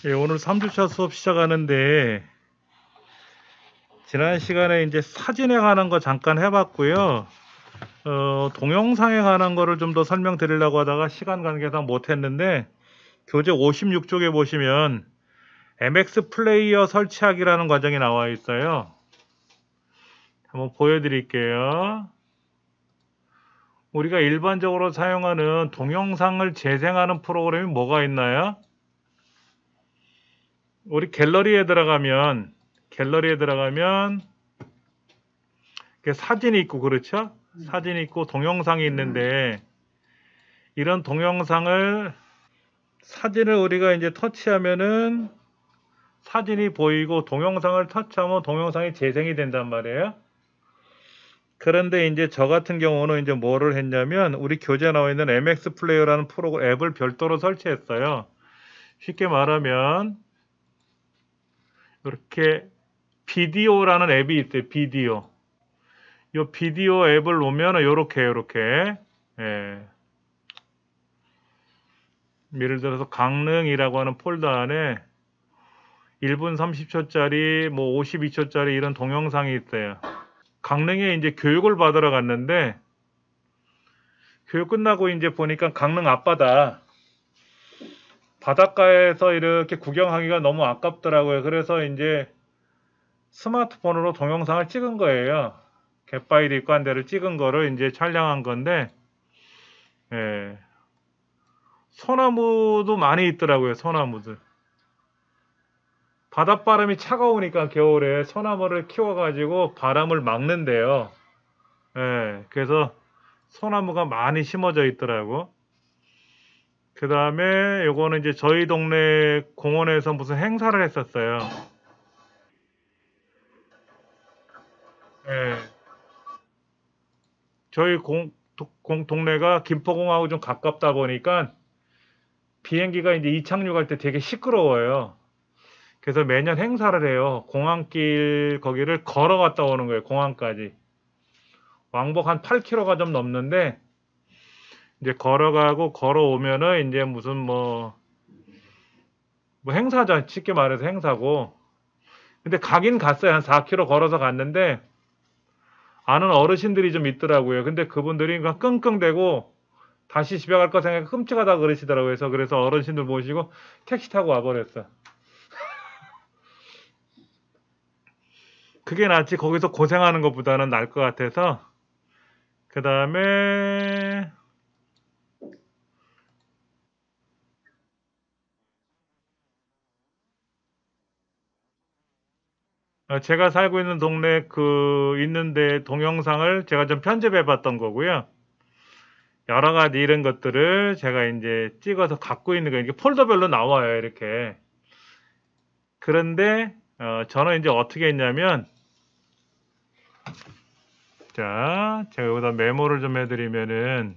예, 오늘 3주차 수업 시작하는데 지난 시간에 이제 사진에 관한 거 잠깐 해봤고요. 동영상에 관한 거를 좀 더 설명드리려고 하다가 시간 관계상 못했는데 교재 56쪽에 보시면 MX 플레이어 설치하기라는 과정이 나와 있어요. 한번 보여드릴게요. 우리가 일반적으로 사용하는 동영상을 재생하는 프로그램이 뭐가 있나요? 우리 갤러리에 들어가면 사진이 있고, 그렇죠? 사진이 있고 동영상이 있는데, 이런 사진을 우리가 이제 터치하면은 사진이 보이고, 동영상을 터치하면 동영상이 재생이 된단 말이에요. 그런데 이제 저 같은 경우는 이제 뭐를 했냐면, 우리 교재에 나와 있는 MX 플레이어라는 앱을 별도로 설치했어요. 쉽게 말하면 이렇게 비디오라는 앱이 있대요. 비디오. 이 비디오 앱을 놓으면 요렇게 예. 예를 들어서 강릉이라고 하는 폴더 안에 1분 30초짜리 뭐 52초짜리 이런 동영상이 있어요. 강릉에 이제 교육을 받으러 갔는데 교육 끝나고 이제 보니까 강릉 앞바다 바닷가에서 이렇게 구경하기가 너무 아깝더라고요. 그래서 이제 스마트폰으로 동영상을 찍은 거예요. 갯바위도 있고 한 대를 찍은 거를 이제 촬영한 건데, 예. 소나무도 많이 있더라고요. 소나무들. 바닷바람이 차가우니까 겨울에 소나무를 키워가지고 바람을 막는데요. 예. 그래서 소나무가 많이 심어져 있더라고. 그 다음에 요거는 이제 저희 동네 공원에서 무슨 행사를 했었어요. 예. 저희 동네가 김포공항하고 좀 가깝다 보니까 비행기가 이제 이착륙할 때 되게 시끄러워요. 그래서 매년 행사를 해요. 공항길 거기를 걸어갔다 오는 거예요. 공항까지. 왕복 한 8km가 좀 넘는데 이제 걸어가고 걸어오면은 이제 무슨 뭐 행사죠. 쉽게 말해서 행사고. 근데 가긴 갔어요. 한 4km 걸어서 갔는데 아는 어르신들이 좀 있더라고요. 근데 그분들이 그냥 끙끙대고 다시 집에 갈 거 생각해 끔찍하다 그러시더라고요. 그래서 어르신들 모시고 택시 타고 와버렸어. 그게 낫지 거기서 고생하는 것보다는 나을 것 같아서. 그 다음에 제가 살고 있는 동네 있는데 동영상을 제가 좀 편집해 봤던 거고요. 여러 가지 이런 것들을 제가 이제 찍어서 갖고 있는 거예요. 이게 폴더별로 나와요, 이렇게. 그런데, 저는 이제 어떻게 했냐면, 자, 제가 여기다 메모를 좀 해드리면은,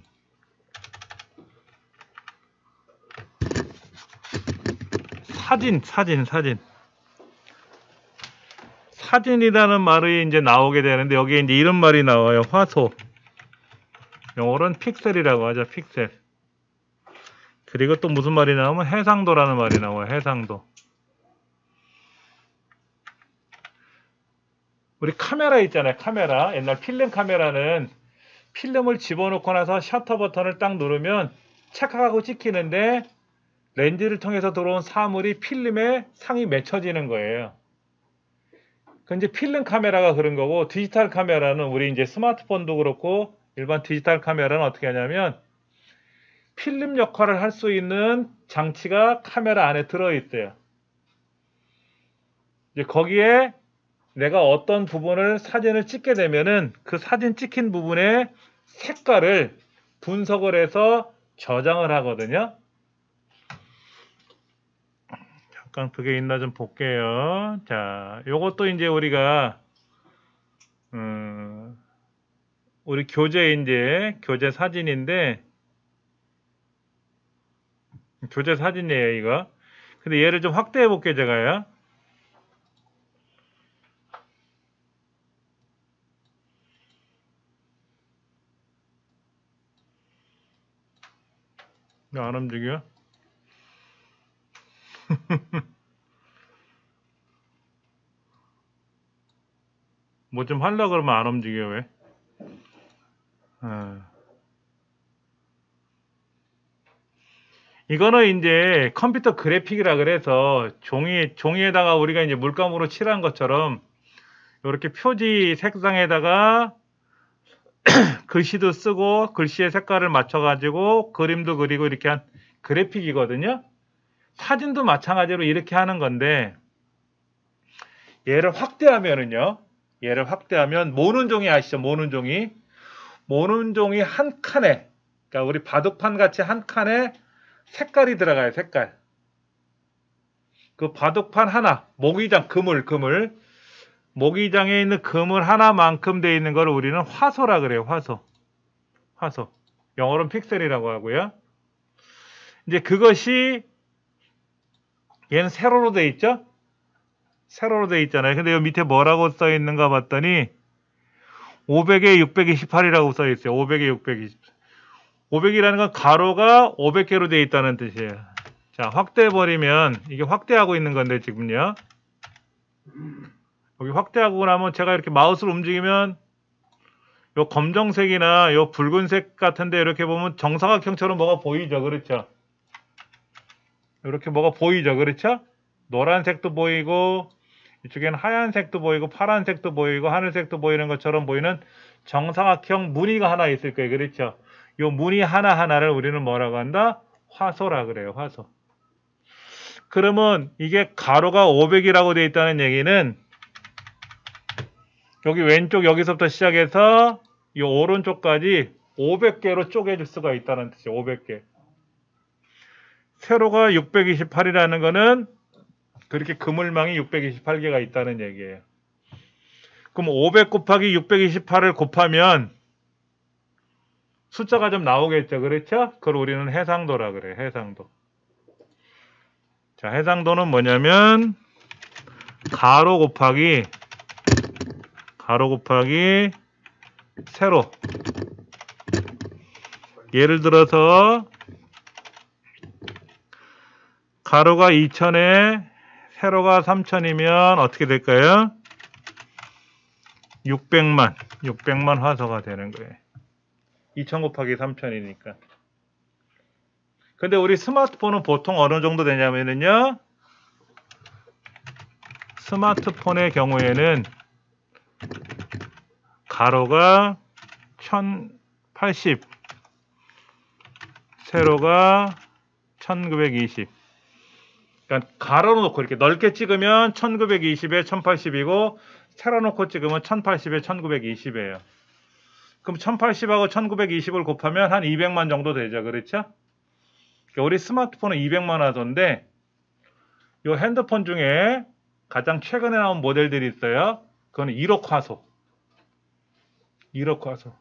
사진. 사진이라는 말이 이제 나오게 되는데, 여기에 이제 이런 말이 나와요. 화소. 영어로는 픽셀이라고 하죠, 픽셀. 그리고 또 무슨 말이 나오면 해상도라는 말이 나와요, 해상도. 우리 카메라 있잖아요, 카메라. 옛날 필름 카메라는 필름을 집어넣고 나서 셔터 버튼을 딱 누르면 착각하고 찍히는데 렌즈를 통해서 들어온 사물이 필름에 상이 맺혀지는 거예요. 그 이제 필름 카메라가 그런 거고, 디지털 카메라는 우리 이제 스마트폰도 그렇고 일반 디지털 카메라는 어떻게 하냐면 필름 역할을 할 수 있는 장치가 카메라 안에 들어 있어요. 이제 거기에 내가 어떤 부분을 사진을 찍게 되면은 그 사진 찍힌 부분의 색깔을 분석을 해서 저장을 하거든요. 잠깐 그게 있나 좀 볼게요. 자, 요것도 이제 음, 우리 교재 사진인데 교재 사진이에요, 이거. 근데 얘를 좀 확대해 볼게요, 제가요. 이거 안 움직여? 뭐 좀 하려고 그러면 안 움직여, 왜? 이거는 이제 컴퓨터 그래픽이라 그래서 종이에다가 우리가 이제 물감으로 칠한 것처럼 이렇게 표지 색상에다가 글씨도 쓰고 글씨의 색깔을 맞춰가지고 그림도 그리고 이렇게 한 그래픽이거든요. 사진도 마찬가지로 이렇게 하는 건데 얘를 확대하면은요. 얘를 확대하면 모는 종이 아시죠? 모는 종이. 모는 종이 한 칸에, 그러니까 우리 바둑판 같이 한 칸에 색깔이 들어가요. 색깔. 그 바둑판 하나, 모기장, 그물. 모기장에 있는 그물 하나만큼 돼 있는 걸 우리는 화소라 그래요. 화소. 영어로는 픽셀이라고 하고요. 이제 그것이 얘는 세로로 돼 있죠? 세로로 돼 있잖아요. 근데 여기 밑에 뭐라고 써 있는가 봤더니 500에 628이라고 써 있어요. 500에 620. 500이라는 건 가로가 500개로 돼 있다는 뜻이에요. 자, 확대해버리면 이게 확대하고 있는 건데 지금요. 여기 확대하고 나면 제가 이렇게 마우스를 움직이면 요 검정색이나 요 붉은색 같은데 이렇게 보면 정사각형처럼 뭐가 보이죠. 그렇죠? 이렇게 뭐가 보이죠. 그렇죠? 노란색도 보이고 이쪽에는 하얀색도 보이고 파란색도 보이고 하늘색도 보이는 것처럼 보이는 정사각형 무늬가 하나 있을 거예요. 그렇죠? 요 무늬 하나하나를 우리는 뭐라고 한다? 화소라 그래요. 화소. 그러면 이게 가로가 500이라고 되어 있다는 얘기는 여기 왼쪽 여기서부터 시작해서 이 오른쪽까지 500개로 쪼개질 수가 있다는 뜻이에요. 500개. 세로가 628이라는 거는 그렇게 그물망이 628개가 있다는 얘기예요. 그럼 500 곱하기 628을 곱하면 숫자가 좀 나오겠죠. 그렇죠? 그걸 우리는 해상도라 그래요. 해상도. 자, 해상도는 뭐냐면 가로 곱하기 세로. 예를 들어서 가로가 2000에 세로가 3000이면 어떻게 될까요? 600만 화소가 되는 거예요. 2000 곱하기 3000이니까. 근데 우리 스마트폰은 보통 어느 정도 되냐면요. 스마트폰의 경우에는 가로가 1080, 세로가 1920. 그러니까 가로 놓고 이렇게 넓게 찍으면 1920에 1080이고 세로 놓고 찍으면 1080에 1920이에요. 그럼 1080하고 1920을 곱하면 한 200만 정도 되죠. 그렇죠? 그러니까 우리 스마트폰은 200만 화소인데 이 핸드폰 중에 가장 최근에 나온 모델들이 있어요. 그거는 1억 화소. 1억 화소.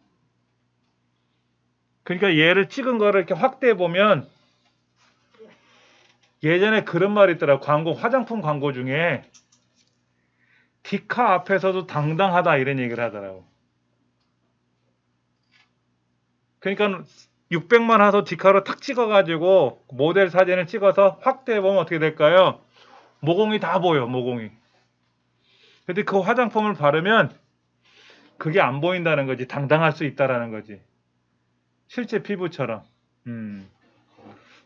그러니까 얘를 찍은 거를 이렇게 확대해 보면 예전에 그런 말이 있더라고. 화장품 광고 중에 디카 앞에서도 당당하다 이런 얘기를 하더라고. 그러니까 600만 화소 디카로 탁 찍어가지고 모델 사진을 찍어서 확대해 보면 어떻게 될까요? 모공이 다 보여. 모공이. 근데 그 화장품을 바르면 그게 안 보인다는 거지. 당당할 수 있다라는 거지. 실제 피부처럼.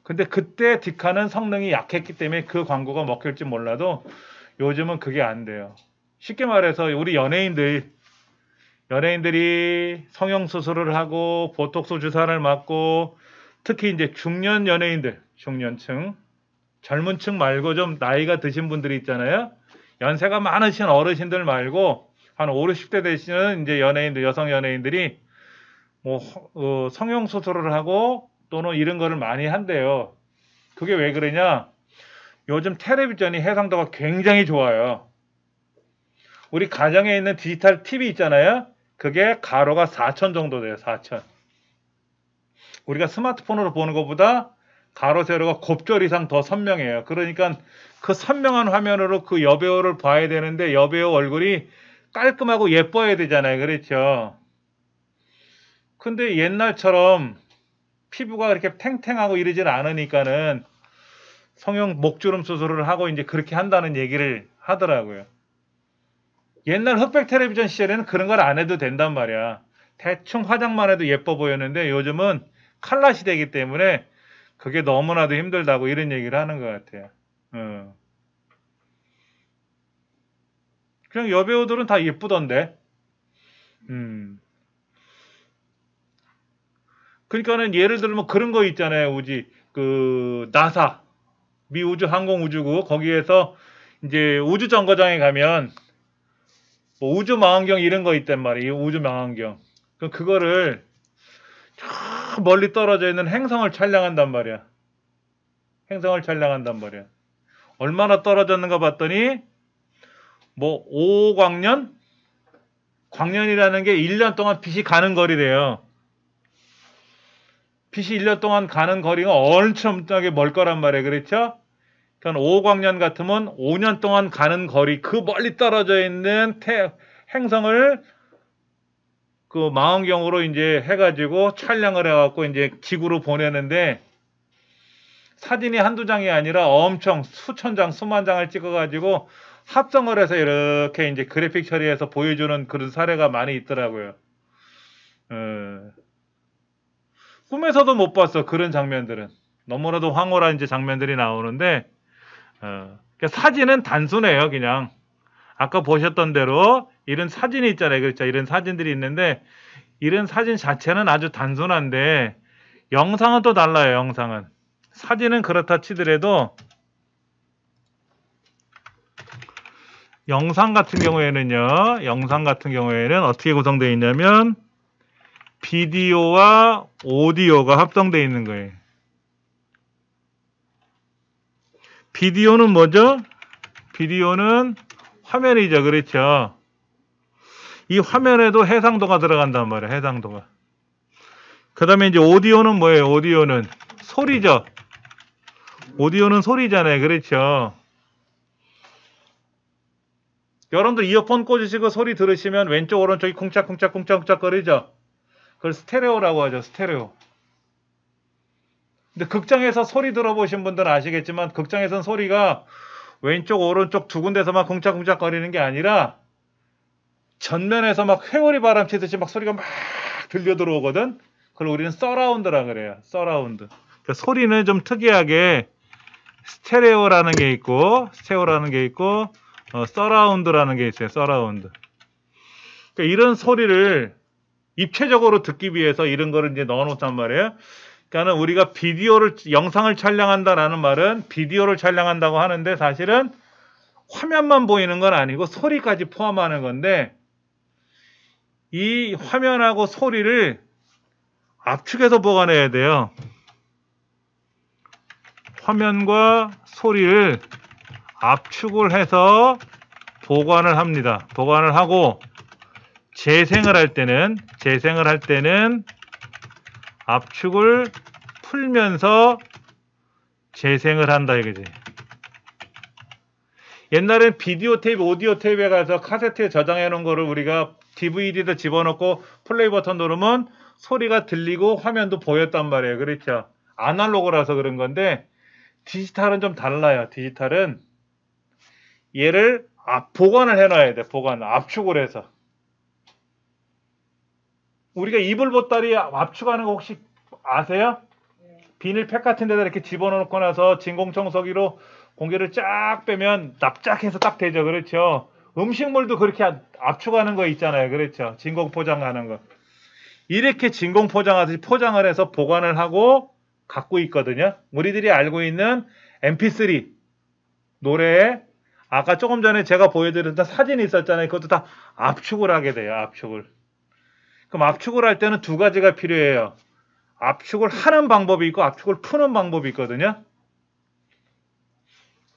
근데 그때 디카는 성능이 약했기 때문에 그 광고가 먹힐지 몰라도 요즘은 그게 안 돼요. 쉽게 말해서 우리 연예인들이 성형수술을 하고 보톡스 주사를 맞고 특히 이제 중년 연예인들, 중년층, 젊은 층 말고 좀 나이가 드신 분들이 있잖아요. 연세가 많으신 어르신들 말고 한 5, 60대 되시는 이제 연예인들, 여성 연예인들이 뭐 성형수술을 하고 또는 이런 거를 많이 한대요. 그게 왜 그러냐? 요즘 텔레비전이 해상도가 굉장히 좋아요. 우리 가정에 있는 디지털 TV 있잖아요. 그게 가로가 4000 정도 돼요. 4000. 우리가 스마트폰으로 보는 것보다 가로 세로가 곱절 이상 더 선명해요. 그러니까 그 선명한 화면으로 그 여배우를 봐야 되는데 여배우 얼굴이 깔끔하고 예뻐야 되잖아요. 그렇죠? 근데 옛날처럼 피부가 그렇게 탱탱하고 이러지는 않으니까는 성형 목주름 수술을 하고 이제 그렇게 한다는 얘기를 하더라고요. 옛날 흑백 텔레비전 시절에는 그런 걸 안 해도 된단 말이야. 대충 화장만 해도 예뻐 보였는데 요즘은 칼라 시대이기 때문에 그게 너무나도 힘들다고 이런 얘기를 하는 것 같아요. 어. 그냥 여배우들은 다 예쁘던데. 음. 그러니까는 예를 들면 그런 거 있잖아요. 나사 미 우주 항공우주국 거기에서 이제 우주 정거장에 가면 뭐 우주 망원경 이런 거 있단 말이에요. 우주 망원경. 그럼 그거를 저 멀리 떨어져 있는 행성을 촬영한단 말이야. 행성을 촬영한단 말이야. 얼마나 떨어졌는가 봤더니 뭐 5광년? 광년이라는 게 1년 동안 빛이 가는 거리래요. 빛이 1년 동안 가는 거리가 엄청나게 멀 거란 말이에요. 그렇죠? 그러니까 5광년 같으면 5년 동안 가는 거리, 그 멀리 떨어져 있는 행성을 그 망원경으로 이제 해가지고 촬영을 해갖고 이제 지구로 보내는데 사진이 한두 장이 아니라 엄청 수천 장, 수만 장을 찍어가지고 합성을 해서 이렇게 이제 그래픽 처리해서 보여주는 그런 사례가 많이 있더라고요. 꿈에서도 못 봤어, 그런 장면들은. 너무나도 황홀한 이제 장면들이 나오는데, 그러니까 사진은 단순해요, 그냥. 아까 보셨던 대로 이런 사진이 있잖아요. 그렇죠? 이런 사진들이 있는데, 이런 사진 자체는 아주 단순한데, 영상은 또 달라요, 영상은. 사진은 그렇다 치더라도, 영상 같은 경우에는 어떻게 구성되어 있냐면, 비디오와 오디오가 합성되어 있는 거예요. 비디오는 뭐죠? 비디오는 화면이죠. 그렇죠? 이 화면에도 해상도가 들어간단 말이에요. 해상도가. 그 다음에 이제 오디오는 뭐예요? 오디오는 소리죠. 오디오는 소리잖아요. 그렇죠? 여러분들 이어폰 꽂으시고 소리 들으시면 왼쪽 오른쪽이 쿵짝쿵짝쿵짝쿵짝 거리죠. 그걸 스테레오라고 하죠. 스테레오. 근데 극장에서 소리 들어보신 분들은 아시겠지만 극장에서는 소리가 왼쪽 오른쪽 두 군데서만 쿵짝쿵짝 거리는 게 아니라 전면에서 막 회오리 바람 치듯이 막 소리가 막 들려 들어오거든. 그걸 우리는 서라운드라 그래요. 서라운드. 그러니까 소리는 좀 특이하게 스테레오라는 게 있고 서라운드라는 게 있어요. 서라운드. 그러니까 이런 소리를 입체적으로 듣기 위해서 이런 거를 이제 넣어 놓단 말이에요. 그러니까 우리가 영상을 촬영한다라는 말은 비디오를 촬영한다고 하는데 사실은 화면만 보이는 건 아니고 소리까지 포함하는 건데 이 화면하고 소리를 압축해서 보관해야 돼요. 화면과 소리를 압축을 해서 보관을 합니다. 보관을 하고 재생을 할 때는 압축을 풀면서 재생을 한다 이거지. 옛날엔 비디오 테이프, 오디오 테이프에 가서 카세트에 저장해 놓은 거를 우리가 DVD도 집어넣고 플레이 버튼 누르면 소리가 들리고 화면도 보였단 말이에요. 그렇죠? 아날로그라서 그런 건데 디지털은 좀 달라요. 디지털은 얘를 보관을 해놔야 돼. 압축을 해서. 우리가 이불 보따리 압축하는 거 혹시 아세요? 비닐팩 같은 데다 이렇게 집어넣고 나서 진공청소기로 공기를 쫙 빼면 납작해서 딱 되죠. 그렇죠? 음식물도 그렇게 압축하는 거 있잖아요. 그렇죠? 진공 포장하는 거. 이렇게 진공 포장하듯이 포장을 해서 보관을 하고 갖고 있거든요. 우리들이 알고 있는 MP3 노래에 아까 조금 전에 제가 보여드렸던 사진이 있었잖아요. 그것도 다 압축을 하게 돼요. 압축을. 그럼 압축을 할 때는 두 가지가 필요해요. 압축을 하는 방법이 있고 압축을 푸는 방법이 있거든요.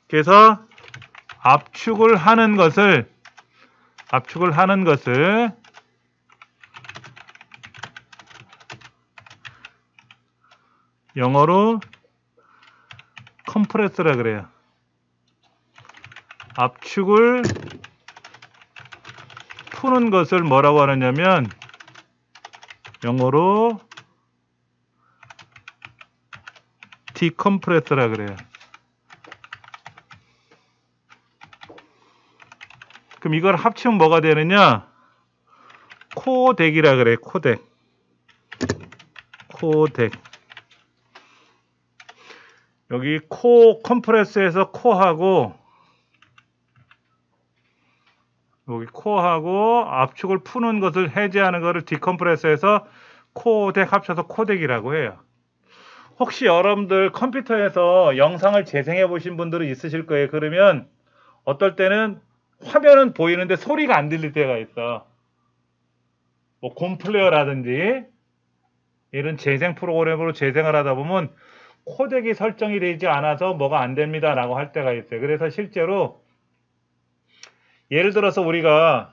그래서 압축을 하는 것을 영어로 컴프레스라 그래요. 압축을 푸는 것을 뭐라고 하느냐면 영어로 디컴프레스라 그래요. 그럼 이걸 합치면 뭐가 되느냐? 코덱이라 그래. 코덱. 여기 코 컴프레스에서 코하고 여기 코하고 압축을 푸는 것을 해제하는 것을 디컴프레스해서 코덱 합쳐서 코덱이라고 해요. 혹시 여러분들 컴퓨터에서 영상을 재생해 보신 분들은 있으실 거예요. 그러면 어떨 때는 화면은 보이는데 소리가 안 들릴 때가 있어. 뭐 곰플레어라든지 이런 재생 프로그램으로 재생을 하다 보면 코덱이 설정이 되지 않아서 뭐가 안 됩니다 라고 할 때가 있어요. 그래서 실제로 예를 들어서 우리가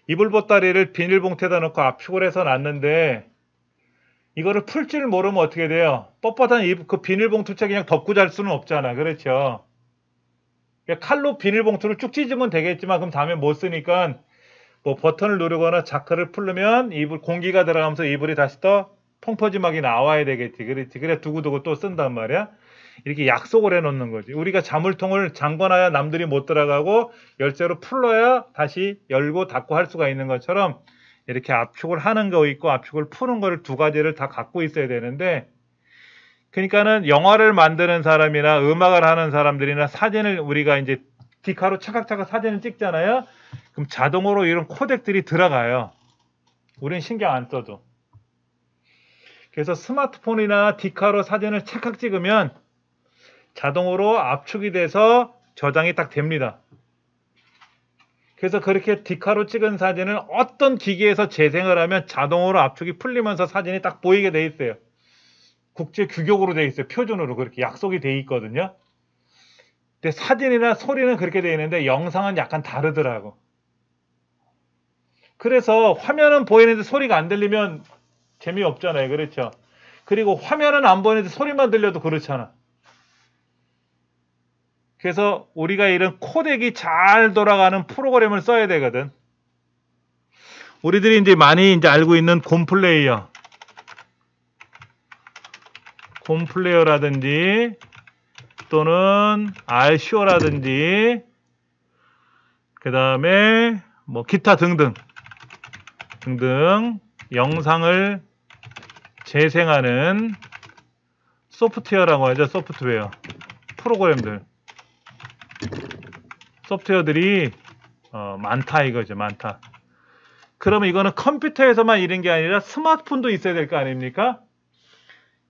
이불 보따리를 비닐봉투에다 넣고 압축을 해서 놨는데 이거를 풀 줄 모르면 어떻게 돼요? 뻣뻣한 그 비닐봉투째 그냥 덮고 잘 수는 없잖아. 그렇죠? 칼로 비닐봉투를 쭉 찢으면 되겠지만 그럼 다음에 못 쓰니까 뭐 버튼을 누르거나 자크를 풀르면 이불 공기가 들어가면서 이불이 다시 또 펑퍼짐하게 나와야 되겠지. 그렇지. 그래 두고두고 또 쓴단 말이야. 이렇게 약속을 해놓는 거지. 우리가 자물통을 잠궈놔야 남들이 못 들어가고 열쇠로 풀러야 다시 열고 닫고 할 수가 있는 것처럼 이렇게 압축을 하는 거 있고 압축을 푸는 거를 두 가지를 다 갖고 있어야 되는데, 그러니까는 영화를 만드는 사람이나 음악을 하는 사람들이나 사진을 우리가 이제 디카로 차각차각 사진을 찍잖아요. 그럼 자동으로 이런 코덱들이 들어가요. 우린 신경 안 써도. 그래서 스마트폰이나 디카로 사진을 찰칵 찍으면 자동으로 압축이 돼서 저장이 딱 됩니다. 그래서 그렇게 디카로 찍은 사진은 어떤 기기에서 재생을 하면 자동으로 압축이 풀리면서 사진이 딱 보이게 돼 있어요. 국제 규격으로 돼 있어요. 표준으로 그렇게 약속이 돼 있거든요. 근데 사진이나 소리는 그렇게 돼 있는데 영상은 약간 다르더라고. 그래서 화면은 보이는데 소리가 안 들리면 재미없잖아요. 그렇죠? 그리고 화면은 안 보이는데 소리만 들려도 그렇잖아. 그래서 우리가 이런 코덱이 잘 돌아가는 프로그램을 써야 되거든. 우리들이 이제 많이 이제 알고 있는 곰플레이어라든지 또는 알슈어라든지 그 다음에 뭐 기타 등등 영상을 재생하는 소프트웨어라고 하죠. 소프트웨어 프로그램들, 소프트웨어들이 많다 이거죠. 많다. 그러면 이거는 컴퓨터에서만 이런 게 아니라 스마트폰도 있어야 될 거 아닙니까?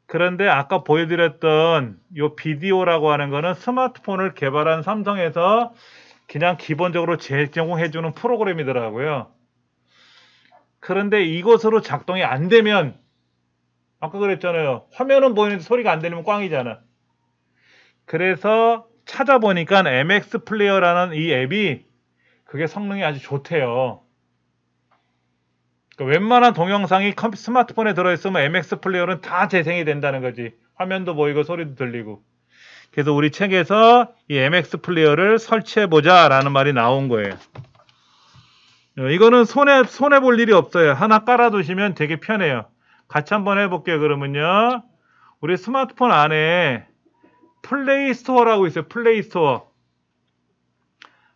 그런데 아까 보여드렸던 이 비디오라고 하는 거는 스마트폰을 개발한 삼성에서 그냥 기본적으로 제공해주는 프로그램이더라고요. 그런데 이것으로 작동이 안 되면 아까 그랬잖아요. 화면은 보이는데 소리가 안 들리면 꽝이잖아. 그래서 찾아보니까 MX 플레이어라는 이 앱이 그게 성능이 아주 좋대요. 그러니까 웬만한 동영상이 스마트폰에 들어있으면 MX 플레이어는 다 재생이 된다는 거지. 화면도 보이고 소리도 들리고. 그래서 우리 책에서 이 MX 플레이어를 설치해보자 라는 말이 나온 거예요. 이거는 손해 볼 일이 없어요. 하나 깔아두시면 되게 편해요. 같이 한번 해볼게요. 그러면요. 우리 스마트폰 안에 플레이 스토어라고 있어요. 플레이 스토어.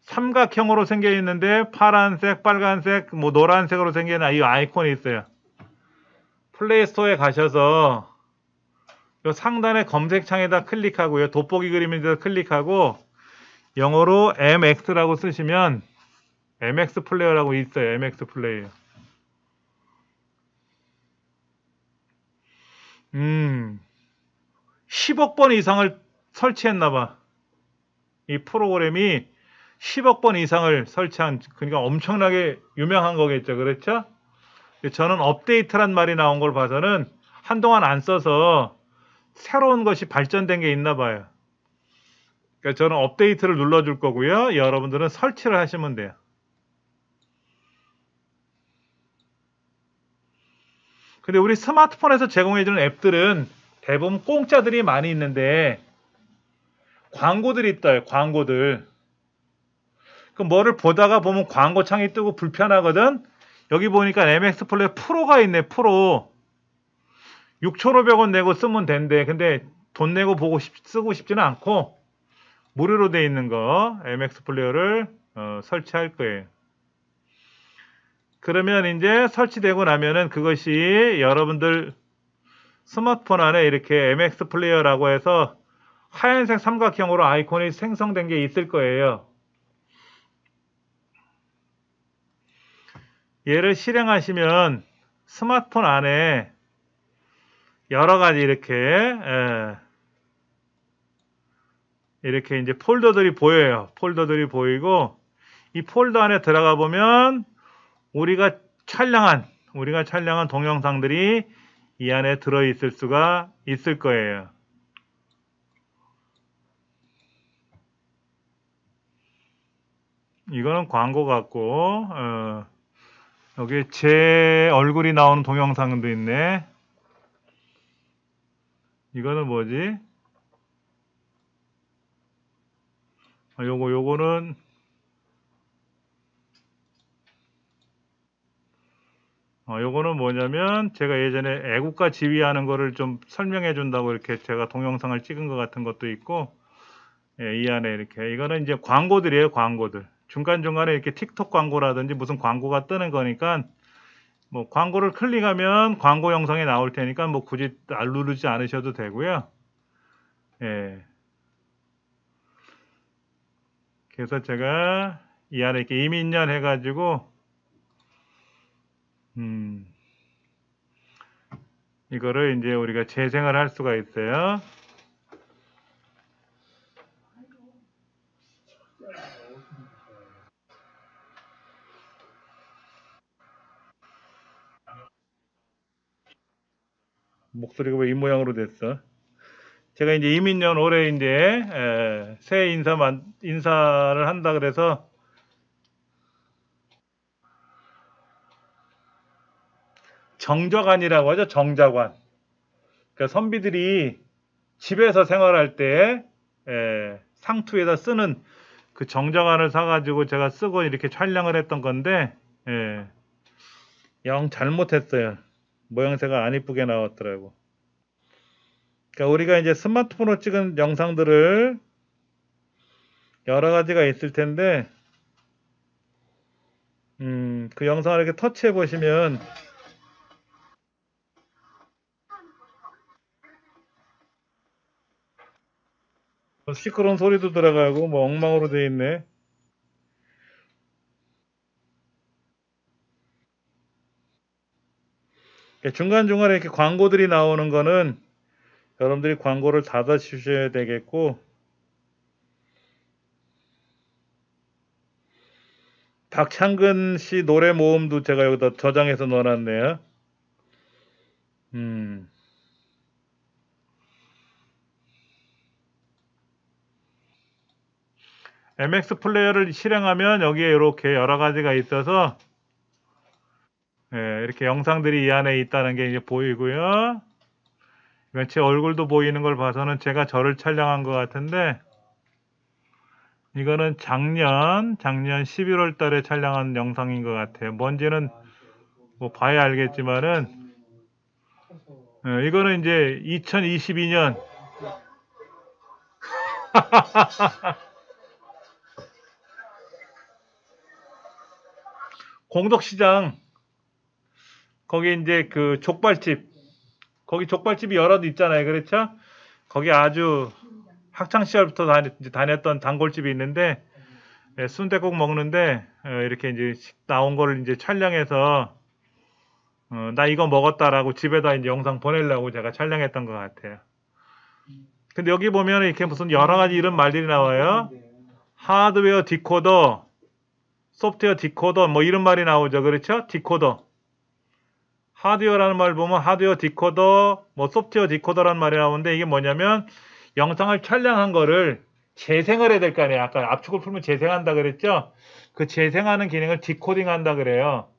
삼각형으로 생겨 있는데 파란색, 빨간색, 뭐 노란색으로 생긴 이 아이콘이 있어요. 플레이 스토어에 가셔서 요 상단의 검색창에다 클릭하고요. 돋보기 그림에다 클릭하고 영어로 MX라고 쓰시면 MX 플레이어라고 있어요. MX 플레이어. 10억 번 이상을 설치했나봐. 이 프로그램이 10억 번 이상을 설치한, 그러니까 엄청나게 유명한 거겠죠. 그렇죠? 저는 업데이트란 말이 나온 걸 봐서는 한동안 안 써서 새로운 것이 발전된 게 있나 봐요. 그러니까 저는 업데이트를 눌러줄 거고요. 여러분들은 설치를 하시면 돼요. 근데 우리 스마트폰에서 제공해주는 앱들은 대부분 공짜들이 많이 있는데 광고들이 있어요. 광고들. 그 뭐를 보다가 보면 광고 창이 뜨고 불편하거든. 여기 보니까 MX 플레이어 프로가 있네. 프로 6,500원 내고 쓰면 된대. 근데 돈 내고 쓰고 싶지는 않고 무료로 돼 있는 거 MX 플레이어를 설치할 거예요. 그러면 이제 설치되고 나면은 그것이 여러분들 스마트폰 안에 이렇게 MX 플레이어라고 해서 하얀색 삼각형으로 아이콘이 생성된 게 있을 거예요. 얘를 실행하시면 스마트폰 안에 여러 가지 이렇게 이제 폴더들이 보여요. 폴더들이 보이고 이 폴더 안에 들어가 보면 우리가 촬영한 동영상들이 이 안에 들어 있을 수가 있을 거예요. 이거는 광고 같고 여기 제 얼굴이 나오는 동영상도 있네. 이거는 뭐지? 요거는 요거는 뭐냐면 제가 예전에 애국가 지휘하는 거를 좀 설명해 준다고 이렇게 제가 동영상을 찍은 것 같은 것도 있고, 예, 이 안에 이렇게 이거는 이제 광고들이에요. 광고들 중간중간에 이렇게 틱톡 광고라든지 무슨 광고가 뜨는 거니까 뭐 광고를 클릭하면 광고 영상이 나올 테니까 뭐 굳이 누르지 않으셔도 되고요. 예. 그래서 제가 이 안에 이렇게 이민년 해가지고 이거를 이제 우리가 재생을 할 수가 있어요. 목소리가 왜 이 모양으로 됐어? 제가 이제 이민년 올해 이제 새해 인사를 한다 그래서 정저관이라고 하죠. 정자관. 그러니까 선비들이 집에서 생활할 때 상투에다 쓰는 그 정자관을 사가지고 제가 쓰고 이렇게 촬영을 했던 건데 영 잘못했어요. 모양새가 안 이쁘게 나왔더라고. 그러니까 우리가 이제 스마트폰으로 찍은 영상들을 여러 가지가 있을 텐데 그 영상을 이렇게 터치해 보시면 시끄러운 소리도 들어가고 뭐 엉망으로 돼 있네. 중간중간에 이렇게 광고들이 나오는 거는 여러분들이 광고를 닫아 주셔야 되겠고, 박창근 씨 노래 모음도 제가 여기다 저장해서 넣어놨네요. MX 플레이어를 실행하면 여기에 이렇게 여러 가지가 있어서 이렇게 영상들이 이 안에 있다는 게 이제 보이고요. 제 얼굴도 보이는 걸 봐서는 제가 저를 촬영한 것 같은데 이거는 작년 11월 달에 촬영한 영상인 것 같아요. 뭔지는 뭐 봐야 알겠지만은 이거는 이제 2022년 공덕시장 거기 이제 그 족발집 거기 족발집이 여러 개 있잖아요. 그렇죠? 거기 아주 학창 시절부터 다녔던 단골집이 있는데 순댓국 먹는데 이렇게 이제 나온 거를 이제 촬영해서 나 이거 먹었다라고 집에다 이제 영상 보내려고 제가 촬영했던 것 같아요. 근데 여기 보면 이렇게 무슨 여러 가지 이런 말들이 나와요. 하드웨어 디코더, 소프트웨어 디코더 뭐 이런 말이 나오죠. 그렇죠? 디코더. 하드웨어라는 말 보면 하드웨어 디코더, 뭐 소프트웨어 디코더라는 말이 나오는데 이게 뭐냐면 영상을 촬영한 거를 재생을 해야 될 거 아니에요. 아까 압축을 풀면 재생한다 그랬죠? 그 재생하는 기능을 디코딩 한다 그래요.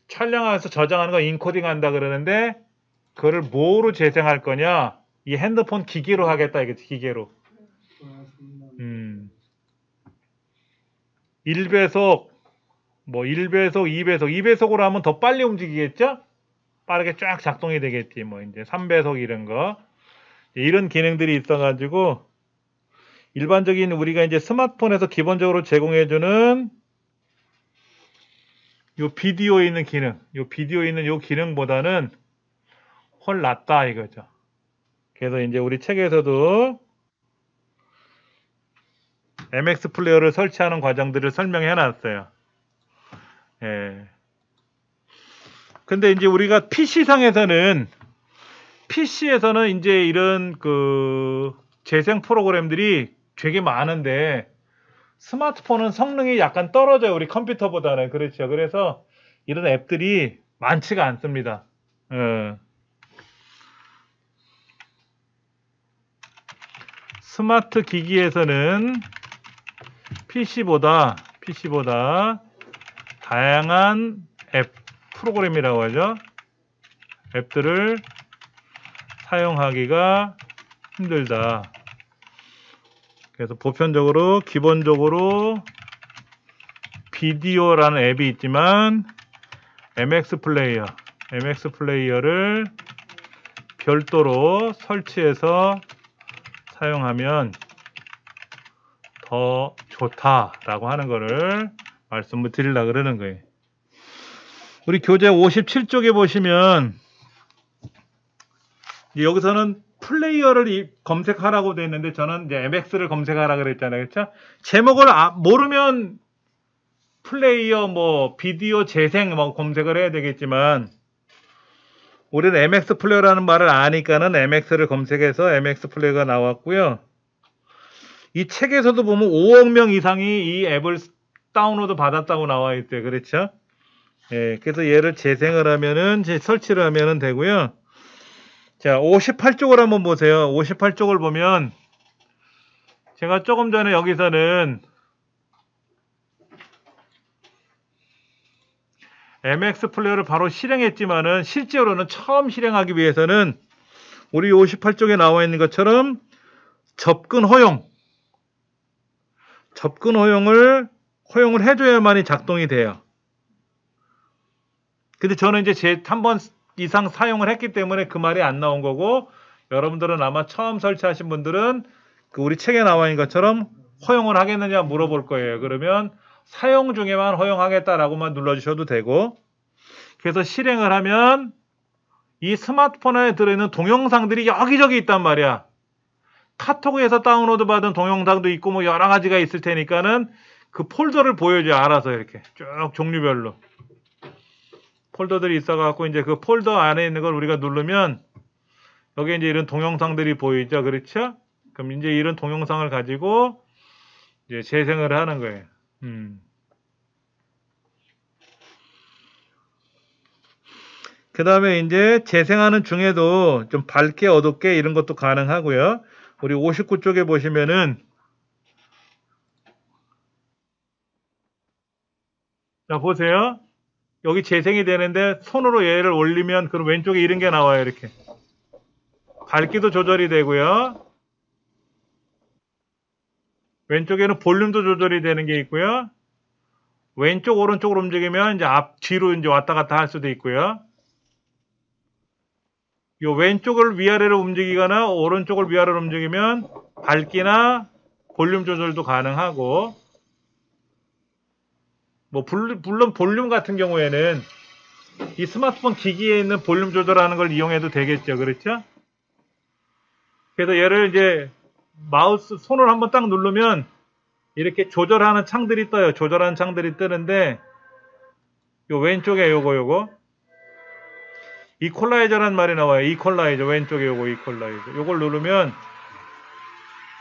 촬영해서 저장하는 거 인코딩 한다 그러는데 그거를 뭐로 재생할 거냐? 이 핸드폰 기기로 하겠다 이게 기계로. 1배속 뭐 1배속, 2배속, 2배속으로 하면 더 빨리 움직이겠죠? 빠르게 쫙 작동이 되겠지. 뭐 이제 3배속 이런 거. 이런 기능들이 있어 가지고 일반적인 우리가 이제 스마트폰에서 기본적으로 제공해주는 요 비디오에 있는 기능, 요 비디오에 있는 요 기능보다는 훨 낫다 이거죠. 그래서 이제 우리 책에서도 MX 플레이어를 설치하는 과정들을 설명해 놨어요. 예. 근데 이제 우리가 PC에서는 이제 이런 그 재생 프로그램들이 되게 많은데 스마트폰은 성능이 약간 떨어져요. 우리 컴퓨터보다는. 그렇죠. 그래서 이런 앱들이 많지가 않습니다. 스마트 기기에서는 PC보다 다양한 앱 프로그램이라고 하죠. 앱들을 사용하기가 힘들다. 그래서 보편적으로 기본적으로 비디오라는 앱이 있지만 MX 플레이어를 별도로 설치해서 사용하면 더 좋다라고 하는 거를 말씀을 드리려고 그러는 거예요. 우리 교재 57쪽에 보시면 여기서는 플레이어를 검색하라고 되어 있는데 저는 이제 MX를 검색하라 그랬잖아요. 그렇죠? 제목을 모르면 플레이어 뭐 비디오 재생 뭐 검색을 해야 되겠지만 우리는 MX 플레이어라는 말을 아니까는 MX를 검색해서 MX 플레이어가 나왔고요. 이 책에서도 보면 5억 명 이상이 이 앱을 다운로드 받았다고 나와 있대요. 그렇죠? 예, 그래서 얘를 재생을 하면은 설치를 하면은 되고요. 자, 58쪽을 한번 보세요. 58쪽을 보면 제가 조금 전에 여기서는 MX 플레이어를 바로 실행했지만은 실제로는 처음 실행하기 위해서는 우리 58쪽에 나와 있는 것처럼 접근 허용을 해줘야만이 작동이 돼요. 근데 저는 이제 한 번 이상 사용을 했기 때문에 그 말이 안 나온 거고 여러분들은 아마 처음 설치하신 분들은 그 우리 책에 나와 있는 것처럼 허용을 하겠느냐 물어볼 거예요. 그러면 사용 중에만 허용하겠다라고만 눌러주셔도 되고 그래서 실행을 하면 이 스마트폰에 들어있는 동영상들이 여기저기 있단 말이야. 카톡에서 다운로드 받은 동영상도 있고 뭐 여러 가지가 있을 테니까는 그 폴더를 보여줘요. 알아서 이렇게 쭉 종류별로 폴더들이 있어갖고 이제 그 폴더 안에 있는 걸 우리가 누르면 여기 이제 이런 동영상들이 보이죠. 그렇죠? 그럼 이제 이런 동영상을 가지고 이제 재생을 하는 거예요. 그 다음에 이제 재생하는 중에도 좀 밝게 어둡게 이런 것도 가능하고요. 우리 59쪽에 보시면은 자 보세요. 여기 재생이 되는데 손으로 얘를 올리면 그럼 왼쪽에 이런 게 나와요. 이렇게 밝기도 조절이 되고요. 왼쪽에는 볼륨도 조절이 되는 게 있고요. 왼쪽 오른쪽으로 움직이면 이제 뒤로 이제 왔다 갔다 할 수도 있고요. 요 왼쪽을 위아래로 움직이거나 오른쪽을 위아래로 움직이면 밝기나 볼륨 조절도 가능하고 뭐 물론 볼륨 같은 경우에는 이 스마트폰 기기에 있는 볼륨 조절하는 걸 이용해도 되겠죠. 그렇죠? 그래서 얘를 이제 마우스 손을 한번 딱 누르면 이렇게 조절하는 창들이 떠요. 조절하는 창들이 뜨는데 요 왼쪽에 요거 이퀄라이저란 말이 나와요. 이퀄라이저 왼쪽에 요거 이퀄라이저 요걸 누르면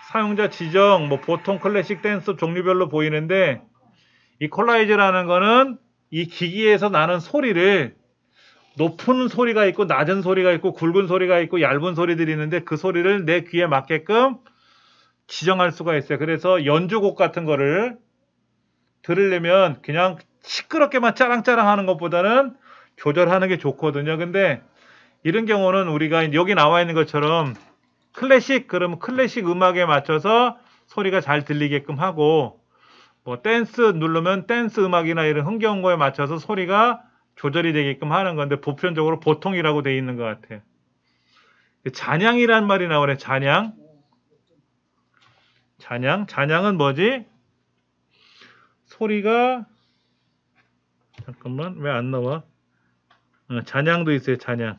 사용자 지정 뭐 보통 클래식 댄스 종류별로 보이는데 이퀄라이저라는 거는 이 기기에서 나는 소리를 높은 소리가 있고 낮은 소리가 있고 굵은 소리가 있고 얇은 소리들이 있는데 그 소리를 내 귀에 맞게끔 지정할 수가 있어요. 그래서 연주곡 같은 거를 들으려면 그냥 시끄럽게만 짜랑짜랑 하는 것보다는 조절하는 게 좋거든요. 근데 이런 경우는 우리가 여기 나와 있는 것처럼 클래식 그러면 클래식 음악에 맞춰서 소리가 잘 들리게끔 하고 뭐 댄스 누르면 댄스 음악이나 이런 흥겨운 거에 맞춰서 소리가 조절이 되게끔 하는 건데 보편적으로 보통이라고 돼 있는 것 같아요. 잔향이란 말이 나오네. 잔향. 잔양. 잔양은 뭐지? 소리가 잠깐만 왜 안 나와? 잔양도 있어요. 잔양.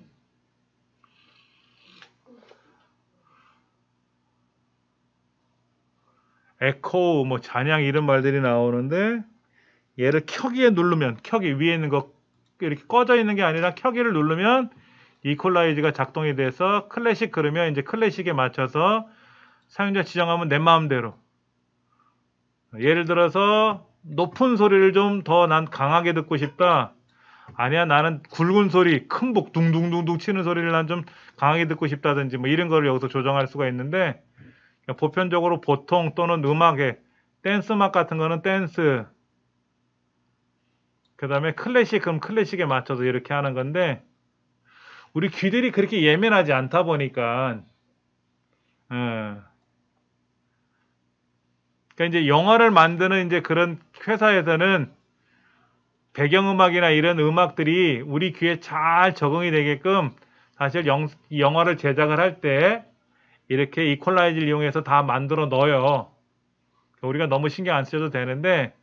에코 뭐 잔양 이런 말들이 나오는데 얘를 켜기에 누르면 켜기 위에 있는 거 이렇게 꺼져 있는 게 아니라 켜기를 누르면 이퀄라이즈가 작동이 돼서 클래식 그러면 이제 클래식에 맞춰서 사용자 지정하면 내 마음대로 예를 들어서 높은 소리를 좀 더 난 강하게 듣고 싶다. 아니야 나는 굵은 소리 큰 복 둥둥둥둥 치는 소리를 난 좀 강하게 듣고 싶다든지 뭐 이런 거를 여기서 조정할 수가 있는데 보편적으로 보통 또는 음악에 댄스 음악 같은 거는 댄스 그 다음에 클래식 그럼 클래식에 맞춰서 이렇게 하는 건데 우리 귀들이 그렇게 예민하지 않다 보니까 그러니까 이제 영화를 만드는 이제 그런 회사에서는 배경음악이나 이런 음악들이 우리 귀에 잘 적응이 되게끔 사실 영화를 제작을 할 때 이렇게 이퀄라이즈를 이용해서 다 만들어 넣어요. 우리가 너무 신경 안 쓰셔도 되는데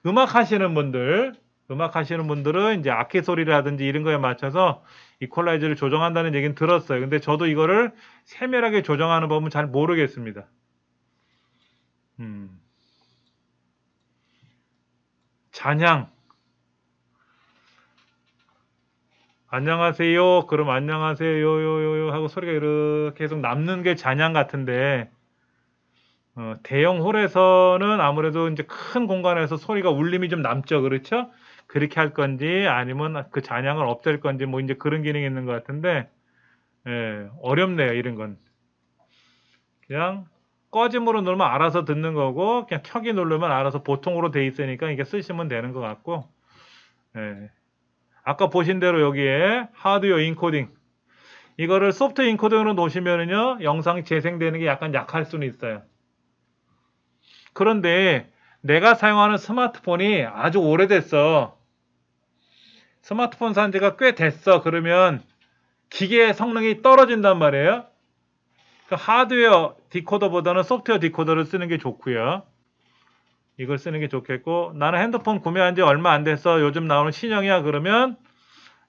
음악 하시는 분들은 이제 악기 소리라든지 이런 거에 맞춰서 이퀄라이즈를 조정한다는 얘기는 들었어요. 근데 저도 이거를 세밀하게 조정하는 법은 잘 모르겠습니다. 잔향. 안녕하세요. 그럼 안녕하세요. 요요요 하고 소리가 이렇게 계속 남는 게 잔향 같은데 대형 홀에서는 아무래도 이제 큰 공간에서 소리가 울림이 좀 남죠. 그렇죠? 그렇게 할 건지 아니면 그 잔향을 없앨 건지 뭐 이제 그런 기능이 있는 것 같은데 어렵네요. 이런 건. 그냥 꺼짐으로 누르면 알아서 듣는 거고 그냥 켜기 누르면 알아서 보통으로 돼 있으니까 이게 쓰시면 되는 것 같고 아까 보신 대로 여기에 하드웨어 인코딩 이거를 소프트 인코딩으로 놓으시면은요 영상이 재생되는 게 약간 약할 수는 있어요. 그런데 내가 사용하는 스마트폰이 아주 오래됐어. 스마트폰 산 지가 꽤 됐어. 그러면 기계의 성능이 떨어진단 말이에요. 그러니까 하드웨어 디코더보다는 소프트웨어 디코더를 쓰는 게 좋고요. 이걸 쓰는 게 좋겠고 나는 핸드폰 구매한 지 얼마 안 됐어. 요즘 나오는 신형이야. 그러면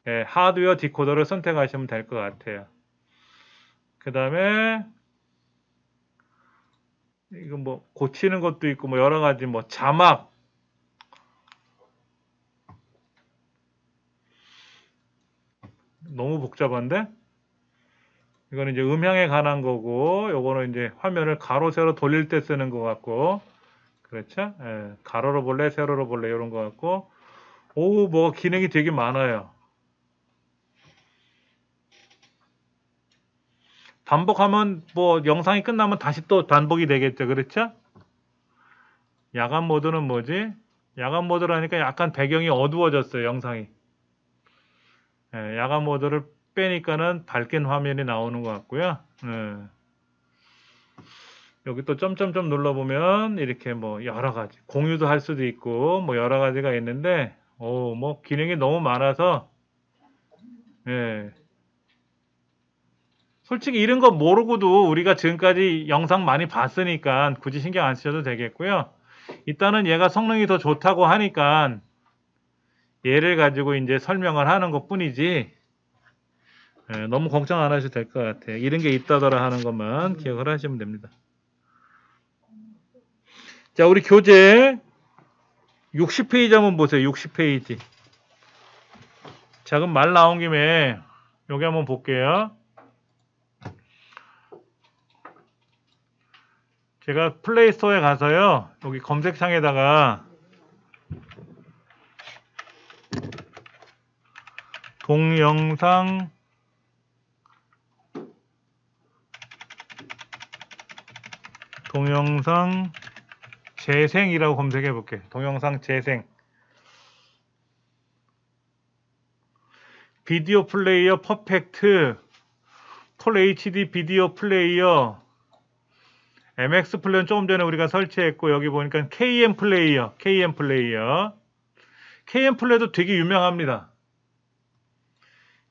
하드웨어 디코더를 선택하시면 될 것 같아요. 그 다음에 이거 뭐 고치는 것도 있고 뭐 여러 가지 뭐 자막 너무 복잡한데 이거는 이제 음향에 관한 거고 요거는 이제 화면을 가로 세로 돌릴 때 쓰는 것 같고 그렇죠? 가로로 볼래 세로로 볼래 이런 것 같고 오 뭐 기능이 되게 많아요. 반복하면 뭐 영상이 끝나면 다시 또 반복이 되겠죠. 그렇죠? 야간 모드는 뭐지? 야간 모드라니까 약간 배경이 어두워졌어요. 영상이. 야간 모드를 빼니까는 밝긴 화면이 나오는 것 같고요. 여기 또 점점점 눌러보면 이렇게 뭐 여러 가지 공유도 할 수도 있고 뭐 여러 가지가 있는데 뭐 기능이 너무 많아서 솔직히 이런 거 모르고도 우리가 지금까지 영상 많이 봤으니까 굳이 신경 안 쓰셔도 되겠고요. 일단은 얘가 성능이 더 좋다고 하니까 얘를 가지고 이제 설명을 하는 것 뿐이지 너무 걱정 안 하셔도 될 것 같아요. 이런 게 있다더라 하는 것만 기억을 하시면 됩니다. 자, 우리 교재 60페이지 한번 보세요. 60페이지. 자, 그럼 말 나온 김에 여기 한번 볼게요. 제가 플레이스토어에 가서요. 여기 검색창에다가 동영상 재생이라고 검색해 볼게요. 동영상 재생. 비디오 플레이어 퍼펙트, 폴 HD 비디오 플레이어, MX 플레이어는 조금 전에 우리가 설치했고 여기 보니까 KM 플레이어. KM 플레이어도 되게 유명합니다.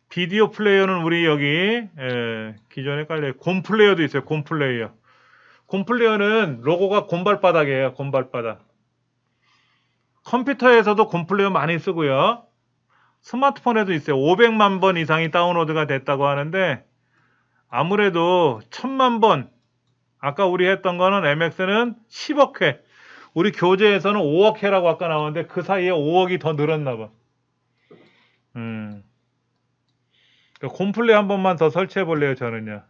비디오 플레이어는 우리 여기 기존에 깔려 곰 플레이어도 있어요. 곰 플레이어. 곰플레어는 로고가 곰발바닥이에요. 곰발바닥. 컴퓨터에서도 곰플레어 많이 쓰고요. 스마트폰에도 있어요. 500만 번 이상이 다운로드가 됐다고 하는데 아무래도 1000만 번, 아까 우리 했던 거는 MX는 10억 회, 우리 교재에서는 5억 회라고 아까 나왔는데 그 사이에 5억이 더 늘었나 봐. 곰플레어 한 번만 더 설치해 볼래요, 저는요.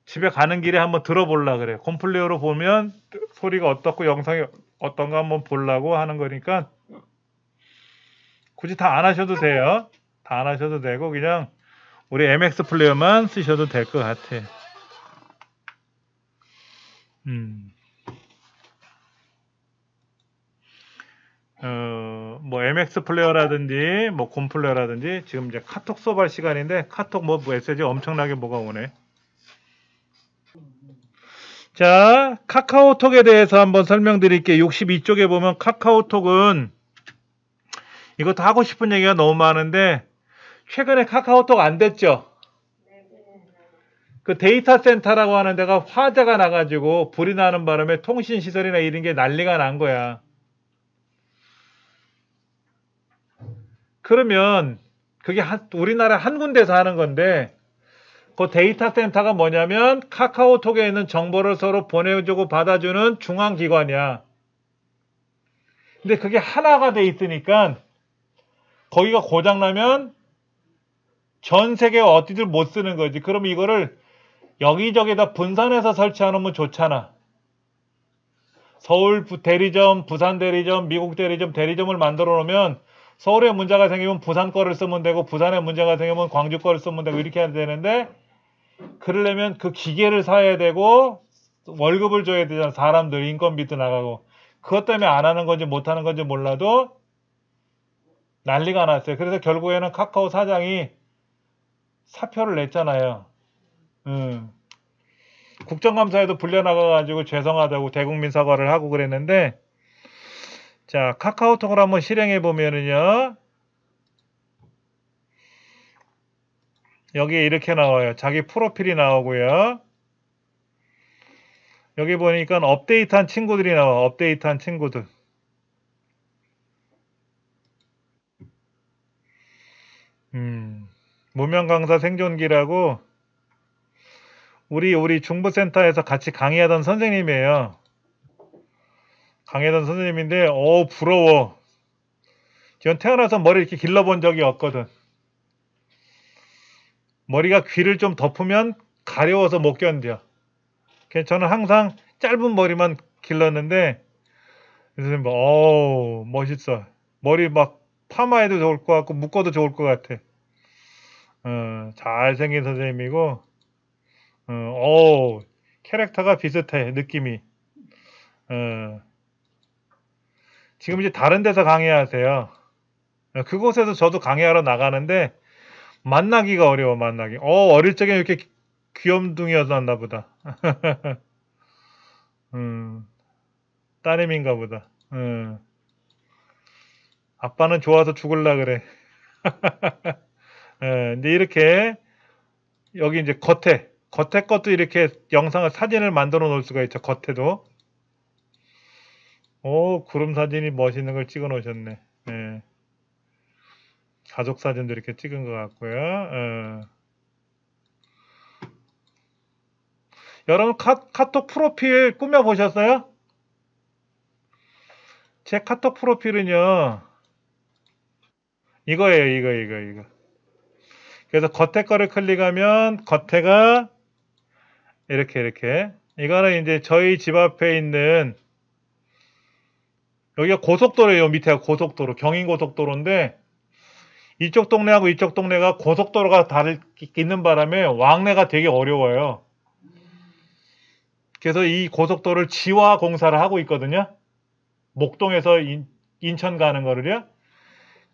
집에 가는 길에 한번 들어보려 그래. 곰플레어로 보면 소리가 어떻고 영상이 어떤가 한번 보려고 하는 거니까 굳이 다 안 하셔도 돼요. 다 안 하셔도 되고 그냥 우리 MX 플레이어만 쓰셔도 될 것 같아. 뭐 MX 플레이어라든지 뭐 곰 플레이어라든지 지금 이제 카톡 수업할 시간인데 카톡 뭐 메시지 엄청나게 뭐가 오네. 자, 카카오톡에 대해서 한번 설명드릴게요. 62쪽에 보면 카카오톡은 이것도 하고 싶은 얘기가 너무 많은데 최근에 카카오톡 안 됐죠? 그 데이터 센터라고 하는 데가 화재가 나가지고 불이 나는 바람에 통신 시설이나 이런 게 난리가 난 거야. 그러면 그게 우리나라 한 군데서 하는 건데 그 데이터 센터가 뭐냐면 카카오톡에 있는 정보를 서로 보내주고 받아주는 중앙기관이야. 근데 그게 하나가 돼 있으니까 거기가 고장나면 전 세계 어디들 못 쓰는 거지. 그러면 이거를 여기저기다 분산해서 설치하면 좋잖아. 서울 대리점, 부산 대리점, 미국 대리점, 대리점을 만들어 놓으면 서울에 문제가 생기면 부산 거를 쓰면 되고 부산에 문제가 생기면 광주 거를 쓰면 되고 이렇게 해야 되는데 그러려면 그 기계를 사야 되고 월급을 줘야 되잖아. 사람들 인건비도 나가고. 그것 때문에 안 하는 건지 못 하는 건지 몰라도 난리가 났어요. 그래서 결국에는 카카오 사장이 사표를 냈잖아요. 국정감사에도 불려나가가지고 죄송하다고 대국민 사과를 하고 그랬는데 자, 카카오톡을 한번 실행해 보면은요. 여기에 이렇게 나와요. 자기 프로필이 나오고요. 여기 보니까 업데이트한 친구들이 나와. 업데이트한 친구들. 무명 강사 생존기라고 우리 중부센터에서 같이 강의하던 선생님이에요. 강의하던 선생님인데 부러워. 전 태어나서 머리 이렇게 길러본 적이 없거든. 머리가 귀를 좀 덮으면 가려워서 못 견뎌. 그래서 저는 항상 짧은 머리만 길렀는데 선생님 멋있어. 머리 막 파마해도 좋을 것 같고 묶어도 좋을 것 같아. 잘생긴 선생님이고 캐릭터가 비슷해. 느낌이. 지금 이제 다른 데서 강의하세요. 그곳에서 저도 강의하러 나가는데 만나기가 어려워. 만나기. 어릴 적에 이렇게 귀염둥이였나 보다. 따님인가 보다. 아빠는 좋아서 죽을라 그래. 이제 이렇게 여기 이제 겉에 것도 이렇게 영상을 사진을 만들어 놓을 수가 있죠. 겉에도. 구름 사진이 멋있는 걸 찍어 놓으셨네. 가족 사진도 이렇게 찍은 것 같고요. 여러분 카톡 프로필 꾸며 보셨어요? 제 카톡 프로필은요. 이거예요. 이거. 그래서 겉에 거를 클릭하면 겉에가 이렇게 이거는 이제 저희 집 앞에 있는 여기가 고속도로예요. 밑에가 고속도로, 경인고속도로인데 이쪽 동네하고 이쪽 동네가 고속도로가 있는 바람에 왕래가 되게 어려워요. 그래서 이 고속도로를 지화 공사를 하고 있거든요. 목동에서 인천 가는 거를요.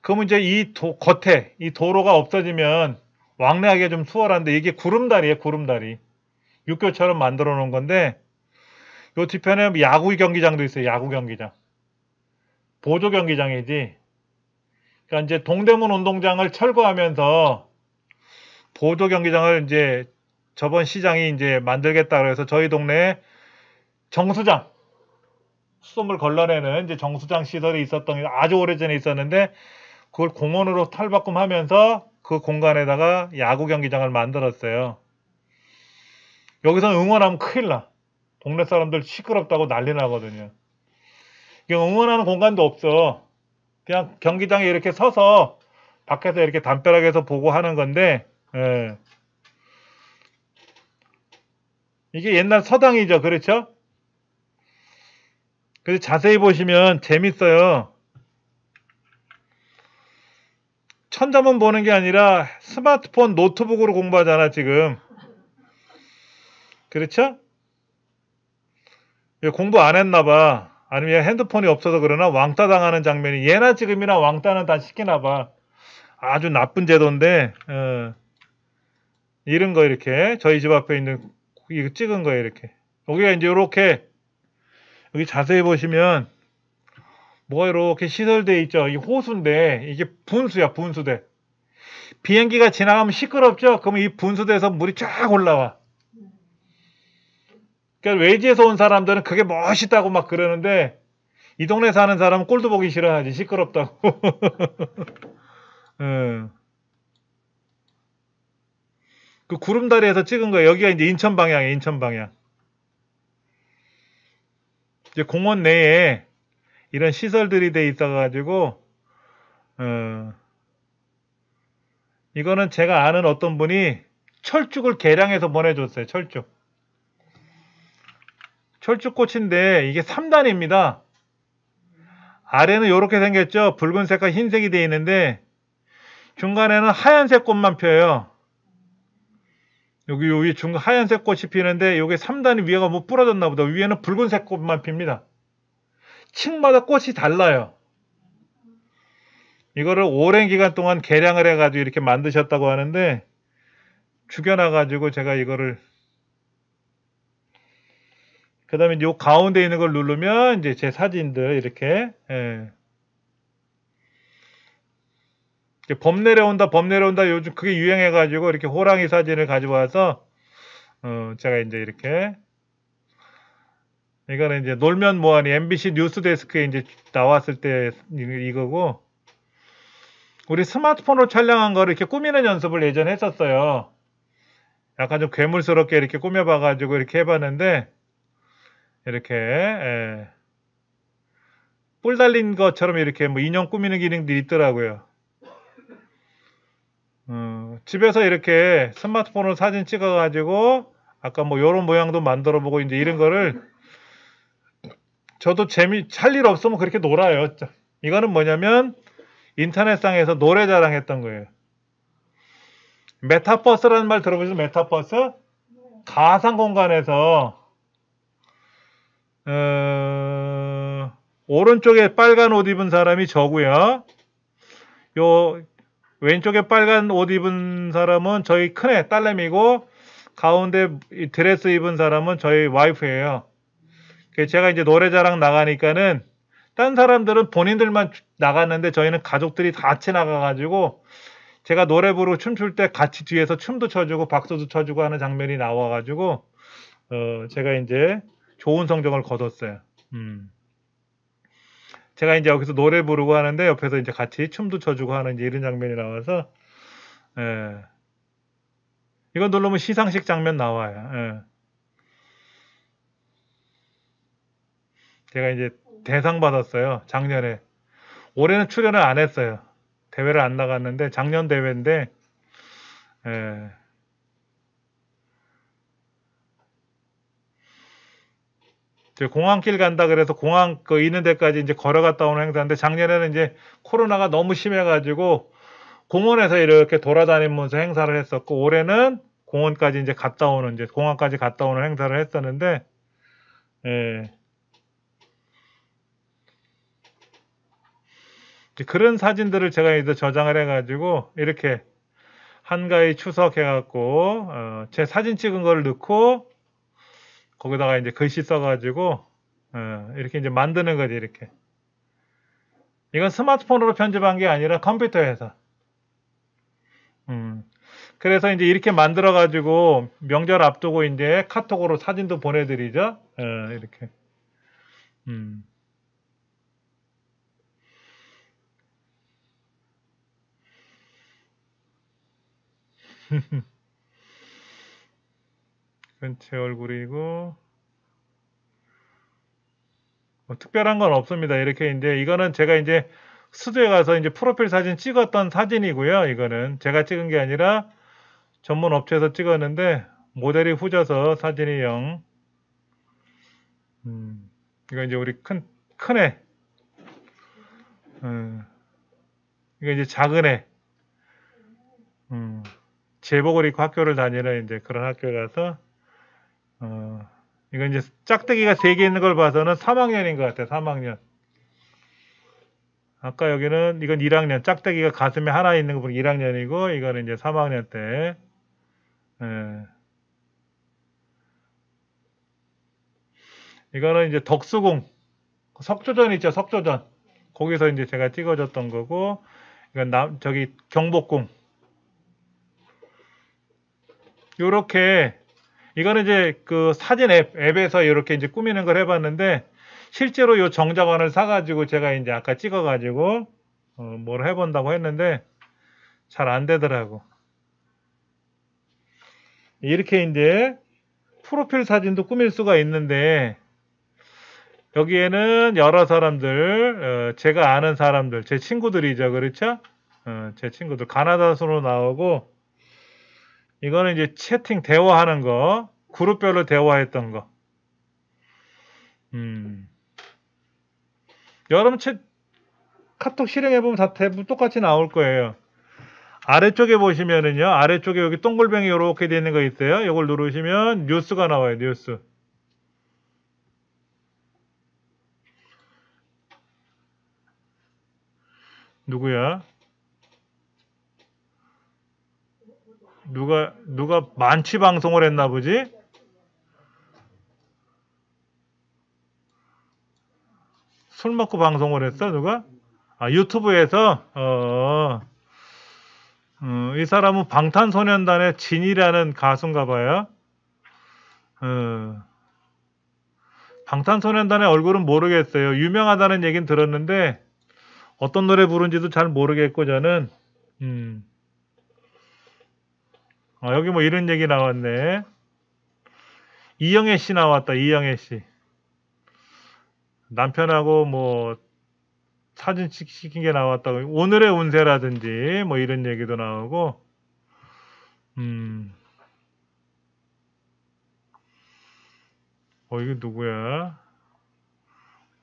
그러면 이제 겉에 이 도로가 없어지면 왕래하기가 좀 수월한데 이게 구름다리예요. 구름다리. 육교처럼 만들어 놓은 건데 요 뒤편에 야구 경기장도 있어요. 야구 경기장. 보조 경기장이지. 그러니까 이제 동대문 운동장을 철거하면서 보조 경기장을 이제 저번 시장이 이제 만들겠다 그래서 저희 동네에 정수장, 수돗물 걸러내는 이제 정수장 시설이 있었던 게 아주 오래전에 있었는데 그걸 공원으로 탈바꿈하면서 그 공간에다가 야구 경기장을 만들었어요. 여기서 응원하면 큰일 나. 동네 사람들 시끄럽다고 난리 나거든요. 응원하는 공간도 없어. 그냥 경기장에 이렇게 서서 밖에서 이렇게 담벼락에서 보고 하는 건데, 예. 이게 옛날 서당이죠. 그렇죠? 그래서 자세히 보시면 재밌어요. 천자문 보는 게 아니라 스마트폰 노트북으로 공부하잖아, 지금. 그렇죠? 공부 안 했나 봐. 아니면 핸드폰이 없어서 그러나 왕따 당하는 장면이 예나 지금이나 왕따는 다 시키나 봐. 아주 나쁜 제도인데 이런 거 이렇게 저희 집 앞에 있는 이거 찍은 거예요. 이렇게 여기가 이제 이렇게 여기 자세히 보시면 뭐가 이렇게 시설돼 있죠. 이 호수인데 이게 분수야. 분수대. 비행기가 지나가면 시끄럽죠. 그러면 이 분수대에서 물이 쫙 올라와. 그러니까 외지에서 온 사람들은 그게 멋있다고 막 그러는데 이 동네 사는 사람은 꼴도 보기 싫어하지. 시끄럽다고. 그 구름다리에서 찍은 거예요. 여기가 이제 인천 방향이에요. 인천 방향. 이제 공원 내에 이런 시설들이 돼 있어가지고 이거는 제가 아는 어떤 분이 철쭉을 개량해서 보내줬어요. 철쭉. 철쭉꽃인데 이게 3단입니다. 아래는 이렇게 생겼죠. 붉은색과 흰색이 되어 있는데 중간에는 하얀색 꽃만 펴요. 여기 중간 하얀색 꽃이 피는데 여기 3단이 위에가 뭐 부러졌나 보다. 위에는 붉은색 꽃만 핍니다. 층마다 꽃이 달라요. 이거를 오랜 기간 동안 개량을 해가지고 이렇게 만드셨다고 하는데 죽여놔가지고 제가 이거를 그 다음에 요 가운데 있는 걸 누르면 이제 제 사진들 이렇게 범 내려온다 범 내려온다 요즘 그게 유행해가지고 이렇게 호랑이 사진을 가져와서 제가 이제 이렇게 이거는 이제 놀면 뭐하니 MBC 뉴스데스크에 이제 나왔을 때 이거고 우리 스마트폰으로 촬영한 거를 이렇게 꾸미는 연습을 예전에 했었어요. 약간 좀 괴물스럽게 이렇게 꾸며봐가지고 이렇게 해봤는데 이렇게 뿔 달린 것처럼 이렇게 뭐 인형 꾸미는 기능들이 있더라고요. 집에서 이렇게 스마트폰으로 사진 찍어가지고 아까 뭐 요런 모양도 만들어보고 이제 이런 거를 저도 할 일 없으면 그렇게 놀아요. 이거는 뭐냐면 인터넷상에서 노래 자랑했던 거예요. 메타버스라는 말 들어보셨어요? 메타버스? 가상 공간에서 오른쪽에 빨간 옷 입은 사람이 저고요. 요 왼쪽에 빨간 옷 입은 사람은 저희 큰애 딸내미고 가운데 드레스 입은 사람은 저희 와이프예요. 제가 이제 노래자랑 나가니까는 딴 사람들은 본인들만 나갔는데 저희는 가족들이 다 같이 나가가지고 제가 노래 부르고 춤출 때 같이 뒤에서 춤도 춰주고 박수도 쳐주고 하는 장면이 나와가지고 제가 이제 좋은 성적을 거뒀어요. 제가 이제 여기서 노래 부르고 하는데 옆에서 이제 같이 춤도 춰주고 하는 이제 이런 장면이 나와서 이건 누르면 시상식 장면 나와요. 제가 이제 대상 받았어요. 작년에. 올해는 출연을 안 했어요. 대회를 안 나갔는데 작년 대회인데 공항길 간다 그래서 공항 있는 데까지 이제 걸어갔다 오는 행사인데 작년에는 이제 코로나가 너무 심해가지고 공원에서 이렇게 돌아다니면서 행사를 했었고 올해는 공원까지 이제 갔다 오는 이제 공항까지 갔다 오는 행사를 했었는데 그런 사진들을 제가 이제 저장을 해가지고 이렇게 한가위 추석해갖고 제 사진 찍은 거를 넣고 거기다가 이제 글씨 써가지고 이렇게 이제 만드는 거지 이렇게. 이건 스마트폰으로 편집한 게 아니라 컴퓨터에서. 그래서 이제 이렇게 만들어 가지고 명절 앞두고 이제 카톡으로 사진도 보내드리죠. 이렇게. 음. 이건 제 얼굴이고 뭐 특별한 건 없습니다. 이렇게 이제 이거는 제가 이제 수도에 가서 이제 프로필 사진 찍었던 사진이고요. 이거는 제가 찍은 게 아니라 전문 업체에서 찍었는데 모델이 후져서 사진이 영. 이거 이제 우리 큰애. 이거 이제 작은 애. 제복을 입고 학교를 다니는 이제 그런 학교에 가서 이건 이제 짝대기가 3개 있는 걸 봐서는 3학년인 것 같아요. 3학년. 아까 여기는 이건 1학년. 짝대기가 가슴에 하나 있는 거 보면 1학년이고 이거는 이제 3학년 때. 이거는 이제 덕수궁 석조전 있죠. 석조전. 거기서 이제 제가 찍어줬던 거고 이건 저기 경복궁. 요렇게 이거는 이제 그 사진 앱에서 이렇게 이제 꾸미는 걸 해봤는데 실제로 요 정자관을 사가지고 제가 이제 아까 찍어가지고 뭘 해본다고 했는데 잘 안 되더라고. 이렇게 이제 프로필 사진도 꾸밀 수가 있는데 여기에는 여러 사람들, 제가 아는 사람들, 제 친구들이죠, 그렇죠? 제 친구들 가나다 순으로 나오고 이거는 이제 채팅 대화하는 거, 그룹별로 대화했던 거. 여러분 카톡 실행해보면 다 대부분 똑같이 나올 거예요. 아래쪽에 보시면은요, 아래쪽에 여기 동글뱅이 이렇게 되어 있는 거 있어요. 이걸 누르시면 뉴스가 나와요, 뉴스. 누구야? 누가 만취 방송을 했나 보지? 술 먹고 방송을 했어, 누가? 아, 유튜브에서? 이 사람은 방탄소년단의 진이라는 가수인가 봐요. 방탄소년단의 얼굴은 모르겠어요. 유명하다는 얘기는 들었는데 어떤 노래 부른지도 잘 모르겠고 저는 여기 뭐 이런 얘기 나왔네. 이영애 씨 나왔다. 이영애 씨. 남편하고 뭐 사진 찍힌 게 나왔다고. 오늘의 운세라든지 뭐 이런 얘기도 나오고. 이게 누구야?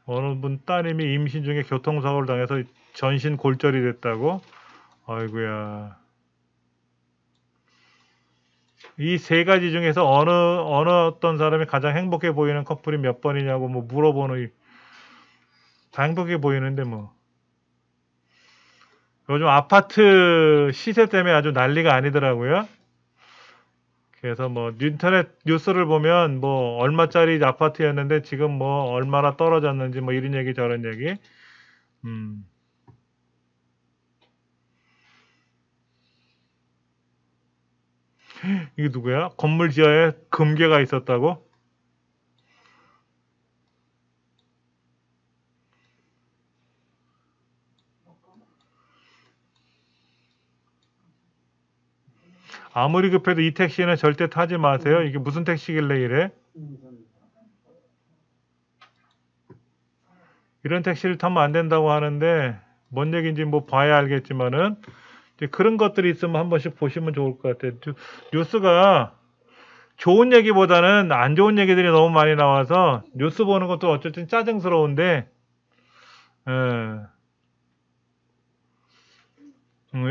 어느 분 따님이 임신 중에 교통사고를 당해서 전신 골절이 됐다고? 아이고야. 이 세 가지 중에서 어느 어떤 사람이 가장 행복해 보이는 커플이 몇 번이냐고 뭐 물어보는 다 행복해 보이는데 뭐 요즘 아파트 시세 때문에 아주 난리가 아니더라고요. 그래서 뭐 인터넷 뉴스를 보면 뭐 얼마짜리 아파트였는데 지금 뭐 얼마나 떨어졌는지 뭐 이런 얘기 저런 얘기. 이게 누구야? 건물 지하에 금괴가 있었다고? 아무리 급해도 이 택시는 절대 타지 마세요. 이게 무슨 택시길래 이래? 이런 택시를 타면 안 된다고 하는데 뭔 얘기인지 뭐 봐야 알겠지만은 그런 것들이 있으면 한 번씩 보시면 좋을 것 같아요. 뉴스가 좋은 얘기보다는 안 좋은 얘기들이 너무 많이 나와서 뉴스 보는 것도 어쨌든 짜증스러운데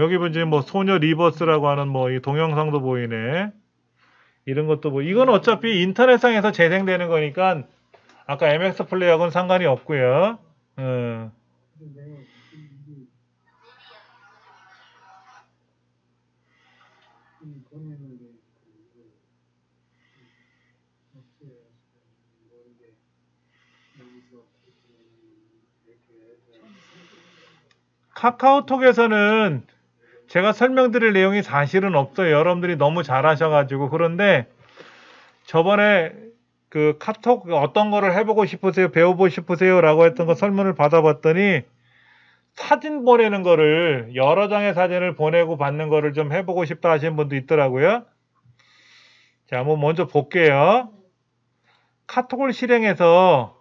여기 보지 뭐 소녀 리버스라고 하는 뭐 이 동영상도 보이네. 이런 것도 뭐 이건 어차피 인터넷상에서 재생되는 거니까 아까 MX 플레이하고는 상관이 없고요. 카카오톡에서는 제가 설명드릴 내용이 사실은 없어요. 여러분들이 너무 잘하셔가지고. 그런데 저번에 그 카톡 어떤 거를 해보고 싶으세요? 배워보고 싶으세요? 라고 했던 거 설문을 받아봤더니 사진 보내는 거를 여러 장의 사진을 보내고 받는 거를 좀 해보고 싶다 하시는 분도 있더라고요. 자, 한번 먼저 볼게요. 카톡을 실행해서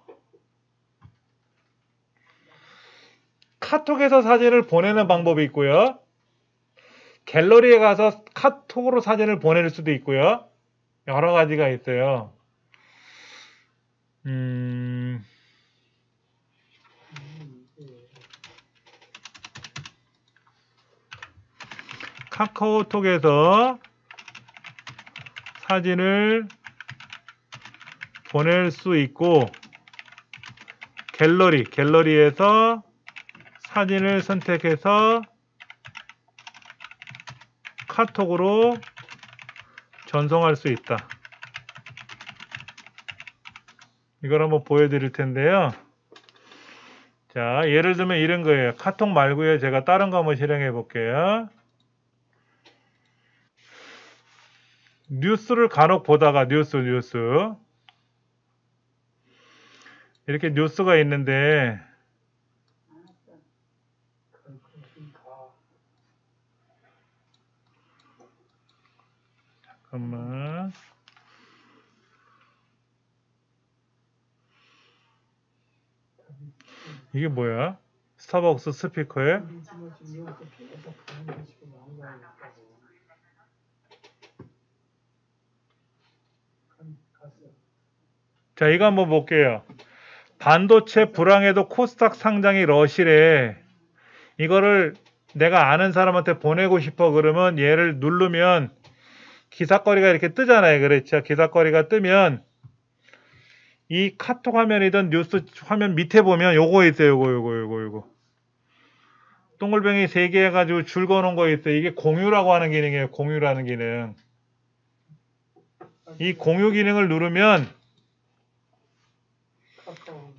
카톡에서 사진을 보내는 방법이 있고요. 갤러리에 가서 카톡으로 사진을 보낼 수도 있고요. 여러 가지가 있어요. 카카오톡에서 사진을 보낼 수 있고, 갤러리에서 사진을 선택해서 카톡으로 전송할 수 있다. 이걸 한번 보여드릴 텐데요. 자, 예를 들면 이런 거예요. 카톡 말고요. 제가 다른 거 한번 실행해 볼게요. 뉴스를 간혹 보다가 뉴스 이렇게 뉴스가 있는데 잠깐만. 이게 뭐야? 스타벅스 스피커에? 자, 이거 한번 볼게요. 반도체 불황에도 코스닥 상장이 러시래. 이거를 내가 아는 사람한테 보내고 싶어 그러면 얘를 누르면 기사거리가 이렇게 뜨잖아요. 그렇죠? 기사거리가 뜨면 이 카톡 화면이든 뉴스 화면 밑에 보면 요거 있어요. 요거. 동글뱅이 3개 해가지고 줄 거놓은 거 있어요. 이게 공유라고 하는 기능이에요. 공유라는 기능. 이 공유 기능을 누르면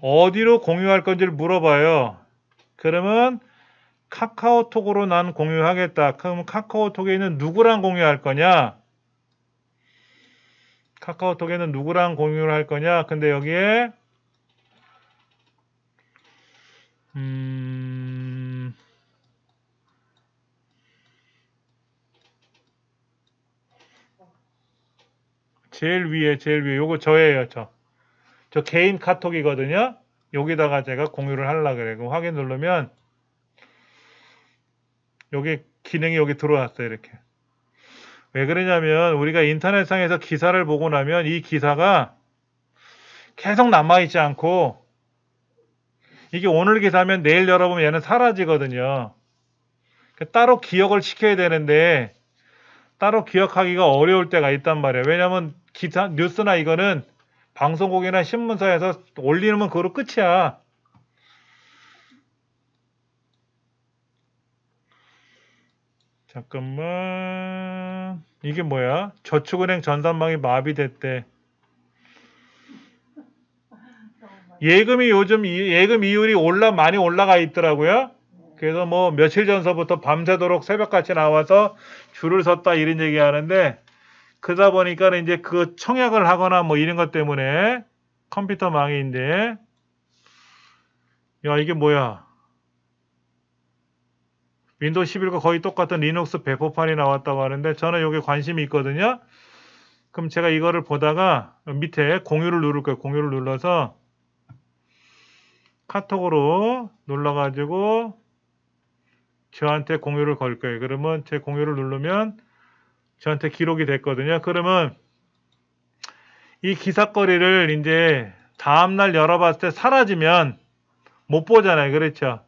어디로 공유할 건지를 물어봐요. 그러면 카카오톡으로 난 공유하겠다. 그럼 카카오톡에는 누구랑 공유할 거냐? 카카오톡에는 누구랑 공유를 할 거냐? 근데 여기에 제일 위에 요거 저예요. 저 개인 카톡이거든요. 여기다가 제가 공유를 하려고 그래요. 그럼 확인 누르면 여기 기능이 여기 들어왔어요. 이렇게. 왜 그러냐면 우리가 인터넷상에서 기사를 보고 나면 이 기사가 계속 남아있지 않고 이게 오늘 기사면 내일 열어보면 얘는 사라지거든요. 따로 기억을 시켜야 되는데 따로 기억하기가 어려울 때가 있단 말이에요. 왜냐면 기사, 뉴스나 이거는 방송국이나 신문사에서 올리면 그거로 끝이야. 잠깐만. 이게 뭐야? 저축은행 전산망이 마비됐대. 예금이 요즘 예금 이율이 많이 올라가 있더라고요. 그래서 뭐 며칠 전서부터 밤새도록 새벽같이 나와서 줄을 섰다 이런 얘기 하는데 그러다 보니까 이제 그 청약을 하거나 뭐 이런 것 때문에 컴퓨터 망인데 야 이게 뭐야? 윈도우 11과 거의 똑같은 리눅스 배포판이 나왔다고 하는데 저는 여기 관심이 있거든요. 그럼 제가 이거를 보다가 밑에 공유를 누를 거예요. 공유를 눌러서 카톡으로 눌러가지고 저한테 공유를 걸 거예요. 그러면 제 공유를 누르면 저한테 기록이 됐거든요. 그러면 이 기사거리를 이제 다음날 열어봤을 때 사라지면 못 보잖아요. 그렇죠?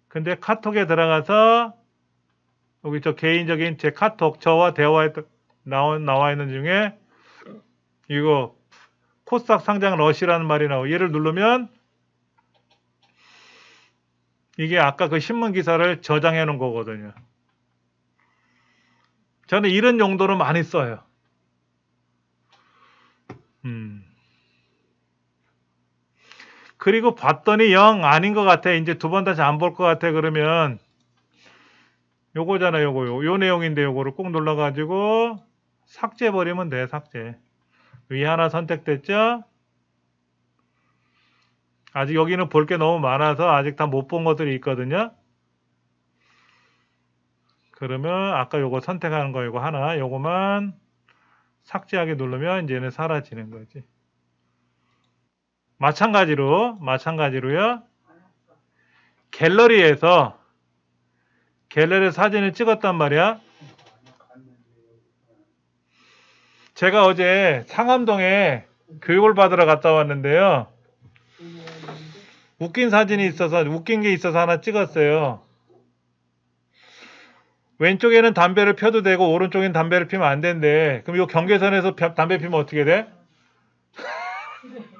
근데 카톡에 들어가서 여기 저 개인적인 제 카톡 저와 대화에 나와 있는 중에 이거 코스닥 상장 러시라는 말이 나오고 얘를 누르면 이게 아까 그 신문 기사를 저장해 놓은 거거든요. 저는 이런 용도로 많이 써요. 그리고 봤더니 영 아닌 것 같아. 이제 두 번 다시 안 볼 것 같아. 그러면 요거잖아, 요 내용인데 요거를 꼭 눌러가지고 삭제해버리면 돼, 삭제. 위 하나 선택됐죠? 아직 여기는 볼 게 너무 많아서 아직 다 못 본 것들이 있거든요. 그러면 아까 요거 선택하는 거 이거 하나, 요거만 삭제하기 누르면 이제는 사라지는 거지. 마찬가지로요. 갤러리에서 사진을 찍었단 말이야. 제가 어제 상암동에 교육을 받으러 갔다 왔는데요. 웃긴 사진이 있어서, 웃긴 게 있어서 하나 찍었어요. 왼쪽에는 담배를 펴도 되고 오른쪽에는 담배를 피면 안 된대. 그럼 이 경계선에서 담배 피면 어떻게 돼?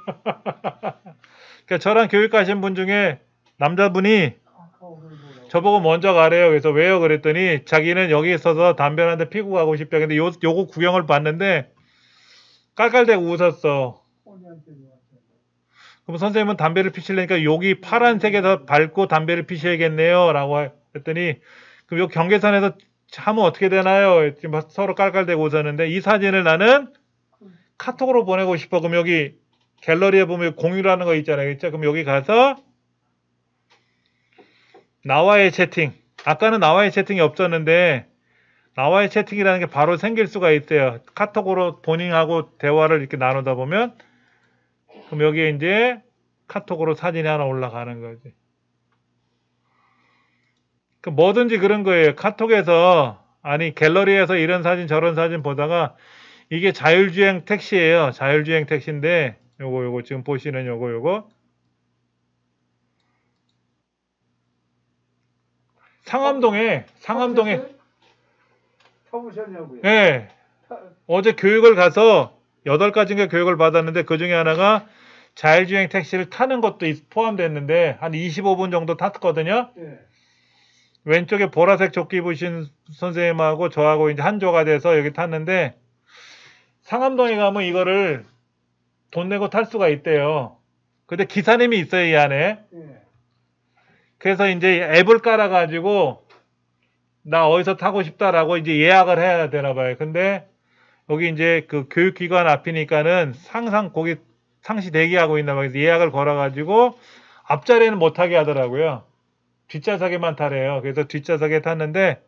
그러니까 저랑 교육 가신 분 중에 남자분이 저보고 먼저 가래요. 그래서 왜요? 그랬더니 자기는 여기 있어서 담배 한 대 피고 가고 싶다. 근데 요거 구경을 봤는데 깔깔대고 웃었어. 그럼 선생님은 담배를 피시려니까 여기 파란색에서 밟고 담배를 피셔야겠네요. 라고 했더니 그럼 요 경계선에서 하면 어떻게 되나요? 지금 서로 깔깔대고 웃었는데 이 사진을 나는 카톡으로 보내고 싶어. 그럼 여기 갤러리에 보면 공유라는 거 있잖아요. 그렇죠? 그럼 여기 가서 나와의 채팅. 아까는 나와의 채팅이 없었는데 나와의 채팅이라는 게 바로 생길 수가 있어요. 카톡으로 본인하고 대화를 이렇게 나누다 보면 그럼 여기에 이제 카톡으로 사진이 하나 올라가는 거지. 그 뭐든지 그런 거예요. 카톡에서 아니 갤러리에서 이런 사진 저런 사진 보다가 이게 자율주행 택시예요. 자율주행 택시인데 요거 지금 보시는 요거 상암동에 타보셨냐고요? 예. 어제 교육을 가서 8가지인가 교육을 받았는데 그 중에 하나가 자율주행 택시를 타는 것도 포함됐는데 한 25분 정도 탔거든요. 예. 왼쪽에 보라색 조끼 입으신 선생님하고 저하고 이제 한 조가 돼서 여기 탔는데 상암동에 가면 이거를 돈 내고 탈 수가 있대요. 근데 기사님이 있어요, 이 안에. 예. 그래서 이제 앱을 깔아가지고 나 어디서 타고 싶다라고 이제 예약을 해야 되나 봐요. 근데 여기 이제 그 교육기관 앞이니까는 항상 거기 상시 대기하고 있나 봐요. 그래서 예약을 걸어가지고 앞자리는 못 타게 하더라고요. 뒷좌석에만 타래요. 그래서 뒷좌석에 탔는데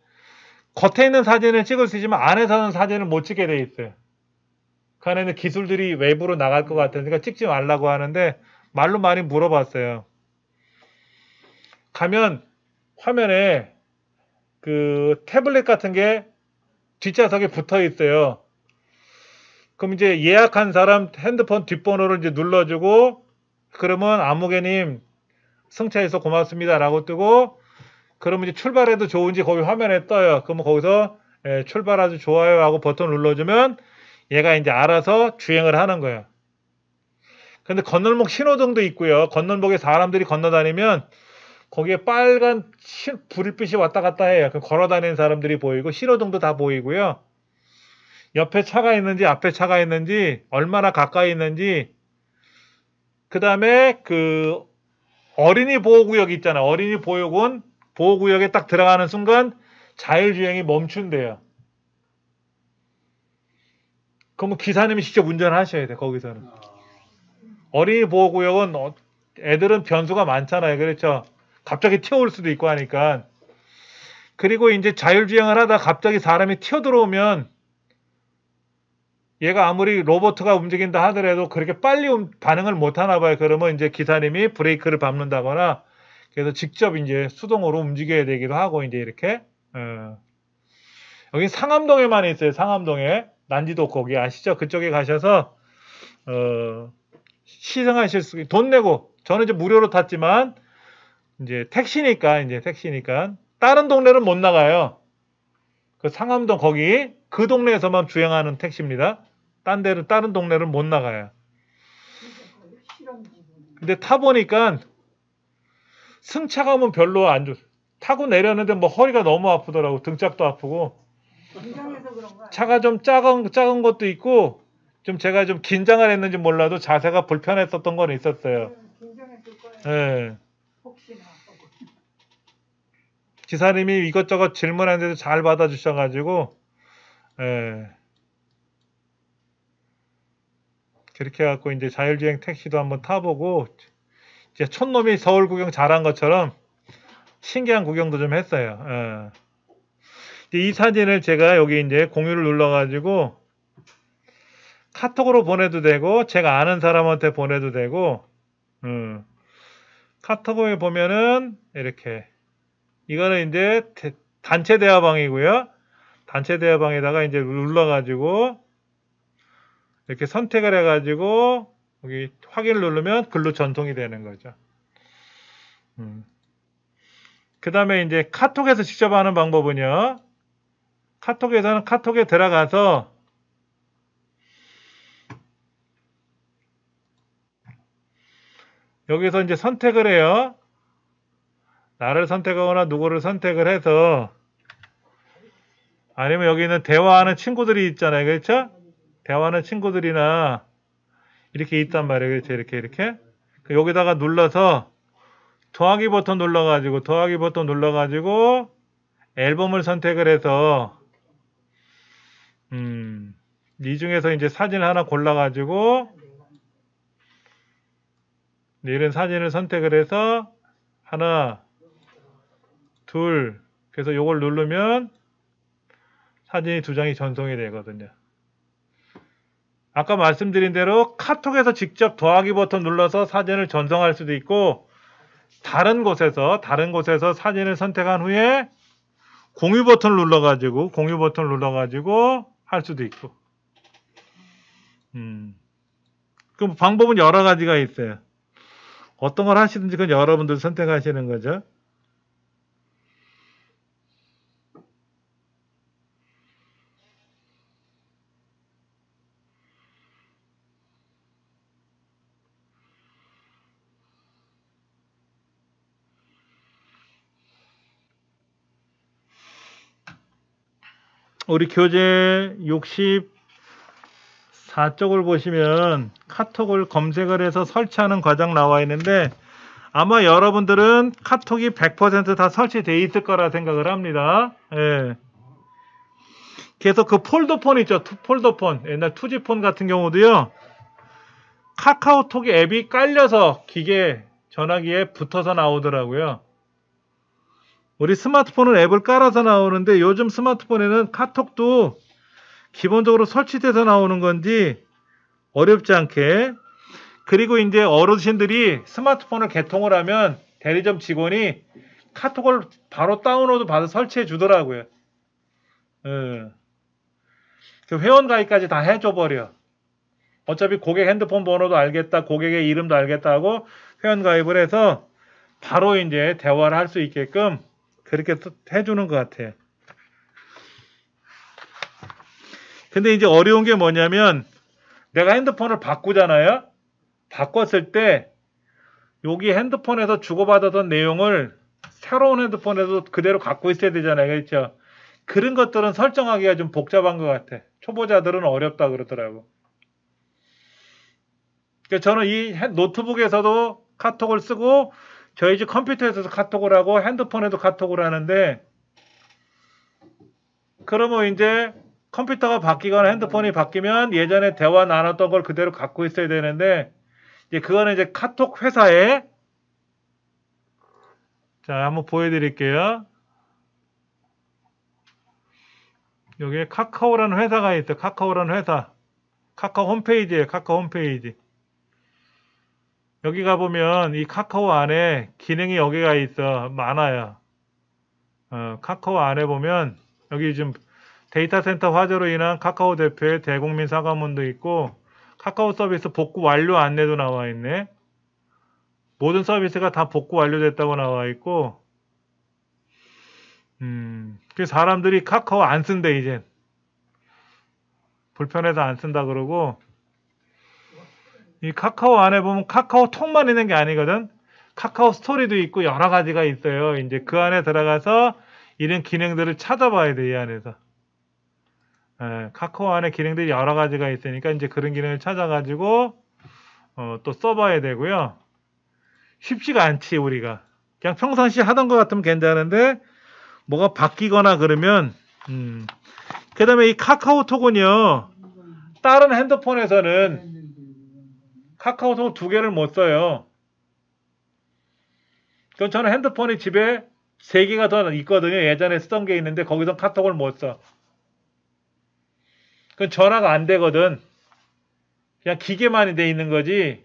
겉에 있는 사진을 찍을 수 있지만 안에서는 사진을 못 찍게 돼 있어요. 그 안에는 기술들이 외부로 나갈 것 같으니까 찍지 말라고 하는데 말로 많이 물어봤어요. 가면 화면에 그 태블릿 같은 게 뒷좌석에 붙어 있어요. 그럼 이제 예약한 사람 핸드폰 뒷번호를 이제 눌러주고 그러면 아무개님 승차해서 고맙습니다라고 뜨고 그러면 이제 출발해도 좋은지 거기 화면에 떠요. 그러면 거기서 출발 아주 좋아요 하고 버튼 눌러주면 얘가 이제 알아서 주행을 하는 거예요. 근데 건널목 신호등도 있고요. 건널목에 사람들이 건너다니면 거기에 빨간 불빛이 왔다 갔다 해요. 걸어 다니는 사람들이 보이고 신호등도 다 보이고요. 옆에 차가 있는지 앞에 차가 있는지 얼마나 가까이 있는지 그 다음에 그 어린이 보호구역 있잖아요. 어린이 보호구역에 딱 들어가는 순간 자율주행이 멈춘대요. 그러면 기사님이 직접 운전하셔야 돼. 거기서는. 어린이 보호구역은 애들은 변수가 많잖아요. 그렇죠. 갑자기 튀어올 수도 있고 하니까. 그리고 이제 자율주행을 하다 갑자기 사람이 튀어들어오면 얘가 아무리 로봇가 움직인다 하더라도 그렇게 빨리 반응을 못 하나 봐요. 그러면 이제 기사님이 브레이크를 밟는다거나 그래서 직접 이제 수동으로 움직여야 되기도 하고 이제 이렇게 여기 상암동에만 있어요. 상암동에 난지도 거기 아시죠? 그쪽에 가셔서 시승하실 수 돈 내고 저는 이제 무료로 탔지만 이제 택시니까 다른 동네는 못 나가요. 그 상암동 거기 그 동네에서만 주행하는 택시입니다. 다른 동네는 못 나가요. 근데 타보니까 승차감은 별로 안 좋. 타고 내렸는데 뭐 허리가 너무 아프더라고. 등짝도 아프고. 차가 좀 작은 것도 있고 좀 제가 좀 긴장을 했는지 몰라도 자세가 불편했었던 건 있었어요. 예. 지사님이 이것저것 질문하는데도 잘 받아주셔가지고, 예, 그렇게 해갖고 이제 자율주행 택시도 한번 타보고, 이제 촌놈이 서울 구경 잘한 것처럼 신기한 구경도 좀 했어요. 예. 이 사진을 제가 여기 이제 공유를 눌러가지고 카톡으로 보내도 되고, 제가 아는 사람한테 보내도 되고, 카톡에 보면은 이렇게, 이거는 이제 단체 대화방이고요. 단체 대화방에다가 이제 눌러가지고 이렇게 선택을 해가지고 여기 확인을 누르면 글로 전송이 되는 거죠. 그 다음에 이제 카톡에서 직접 하는 방법은요. 카톡에서는 카톡에 들어가서 여기서 이제 선택을 해요. 나를 선택하거나 누구를 선택을 해서, 아니면 여기 있는 대화하는 친구들이 있잖아요. 그렇죠? 대화하는 친구들이나 이렇게 있단 말이에요. 그렇죠? 이렇게. 여기다가 눌러서 더하기 버튼 눌러가지고 앨범을 선택을 해서 이 중에서 이제 사진을 하나 골라가지고 이런 사진을 선택을 해서 하나, 둘, 그래서 요걸 누르면 사진이 2장이 전송이 되거든요. 아까 말씀드린 대로 카톡에서 직접 더하기 버튼 눌러서 사진을 전송할 수도 있고, 다른 곳에서 사진을 선택한 후에 공유 버튼을 눌러가지고 할 수도 있고. 그럼 방법은 여러 가지가 있어요. 어떤 걸 하시든지 그건 여러분들 선택하시는 거죠. 우리 교재 64쪽을 보시면 카톡을 검색을 해서 설치하는 과정 나와 있는데, 아마 여러분들은 카톡이 100% 다 설치되어 있을 거라 생각을 합니다. 예. 그래서 그 폴더폰 있죠. 폴더폰. 옛날 투지폰 같은 경우도요. 카카오톡 앱이 깔려서 전화기에 붙어서 나오더라고요. 우리 스마트폰은 앱을 깔아서 나오는데, 요즘 스마트폰에는 카톡도 기본적으로 설치돼서 나오는 건지 어렵지 않게. 그리고 이제 어르신들이 스마트폰을 개통을 하면 대리점 직원이 카톡을 바로 다운로드 받아 설치해 주더라고요. 그 회원 가입까지 다 해줘 버려. 어차피 고객 핸드폰 번호도 알겠다, 고객의 이름도 알겠다 하고 회원 가입을 해서 바로 이제 대화를 할 수 있게끔 그렇게 해주는 것 같아요. 근데 이제 어려운 게 뭐냐면, 내가 핸드폰을 바꾸잖아요. 바꿨을 때 여기 핸드폰에서 주고받았던 내용을 새로운 핸드폰에도 그대로 갖고 있어야 되잖아요. 그렇죠? 그런 것들은 설정하기가 좀 복잡한 것 같아. 초보자들은 어렵다 그러더라고. 그러니까 저는 이 노트북에서도 카톡을 쓰고 저희 집 컴퓨터에서도 카톡을 하고 핸드폰에도 카톡을 하는데, 그러면 이제 컴퓨터가 바뀌거나 핸드폰이 바뀌면 예전에 대화 나눴던 걸 그대로 갖고 있어야 되는데, 이제 그거는 이제 카톡 회사에, 자, 한번 보여드릴게요. 여기에 카카오라는 회사가 있어요. 카카오라는 회사. 카카오 홈페이지예요. 카카오 홈페이지. 여기 가보면 이 카카오 안에 기능이 여기가 있어. 많아요. 카카오 안에 보면 여기 지금 데이터 센터 화재로 인한 카카오 대표의 대국민 사과문도 있고, 카카오 서비스 복구 완료 안내도 나와 있네. 모든 서비스가 다 복구 완료됐다고 나와 있고, 그 사람들이 카카오 안 쓴대, 이제. 불편해서 안 쓴다 그러고, 이 카카오 안에 보면 카카오톡만 있는 게 아니거든. 카카오 스토리도 있고 여러 가지가 있어요. 이제 그 안에 들어가서 이런 기능들을 찾아봐야 돼, 이 안에서. 카카오 안에 기능들이 여러 가지가 있으니까 이제 그런 기능을 찾아가지고 또 써봐야 되고요. 쉽지가 않지, 우리가. 그냥 평상시 하던 것 같으면 괜찮은데 뭐가 바뀌거나 그러면 그 다음에 이 카카오톡은요, 다른 핸드폰에서는 카카오톡 2개를 못 써요. 그럼 저는 핸드폰이 집에 3개가 더 있거든요. 예전에 쓰던 게 있는데 거기서 카톡을 못 써. 그건 전화가 안 되거든. 그냥 기계만이 돼 있는 거지.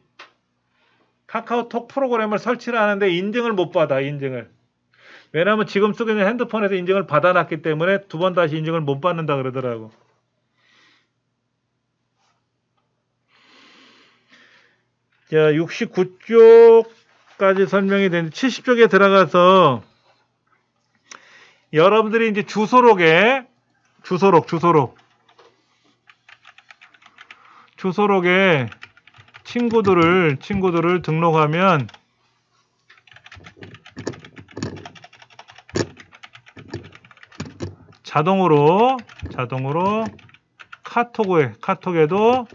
카카오톡 프로그램을 설치를 하는데 인증을 못 받아, 인증을. 왜냐하면 지금 쓰고 있는 핸드폰에서 인증을 받아놨기 때문에 2번 다시 인증을 못 받는다 그러더라고. 자, 69쪽까지 설명이 되는데 70쪽에 들어가서 여러분들이 이제 주소록에 주소록에 친구들을 등록하면 자동으로 카톡에도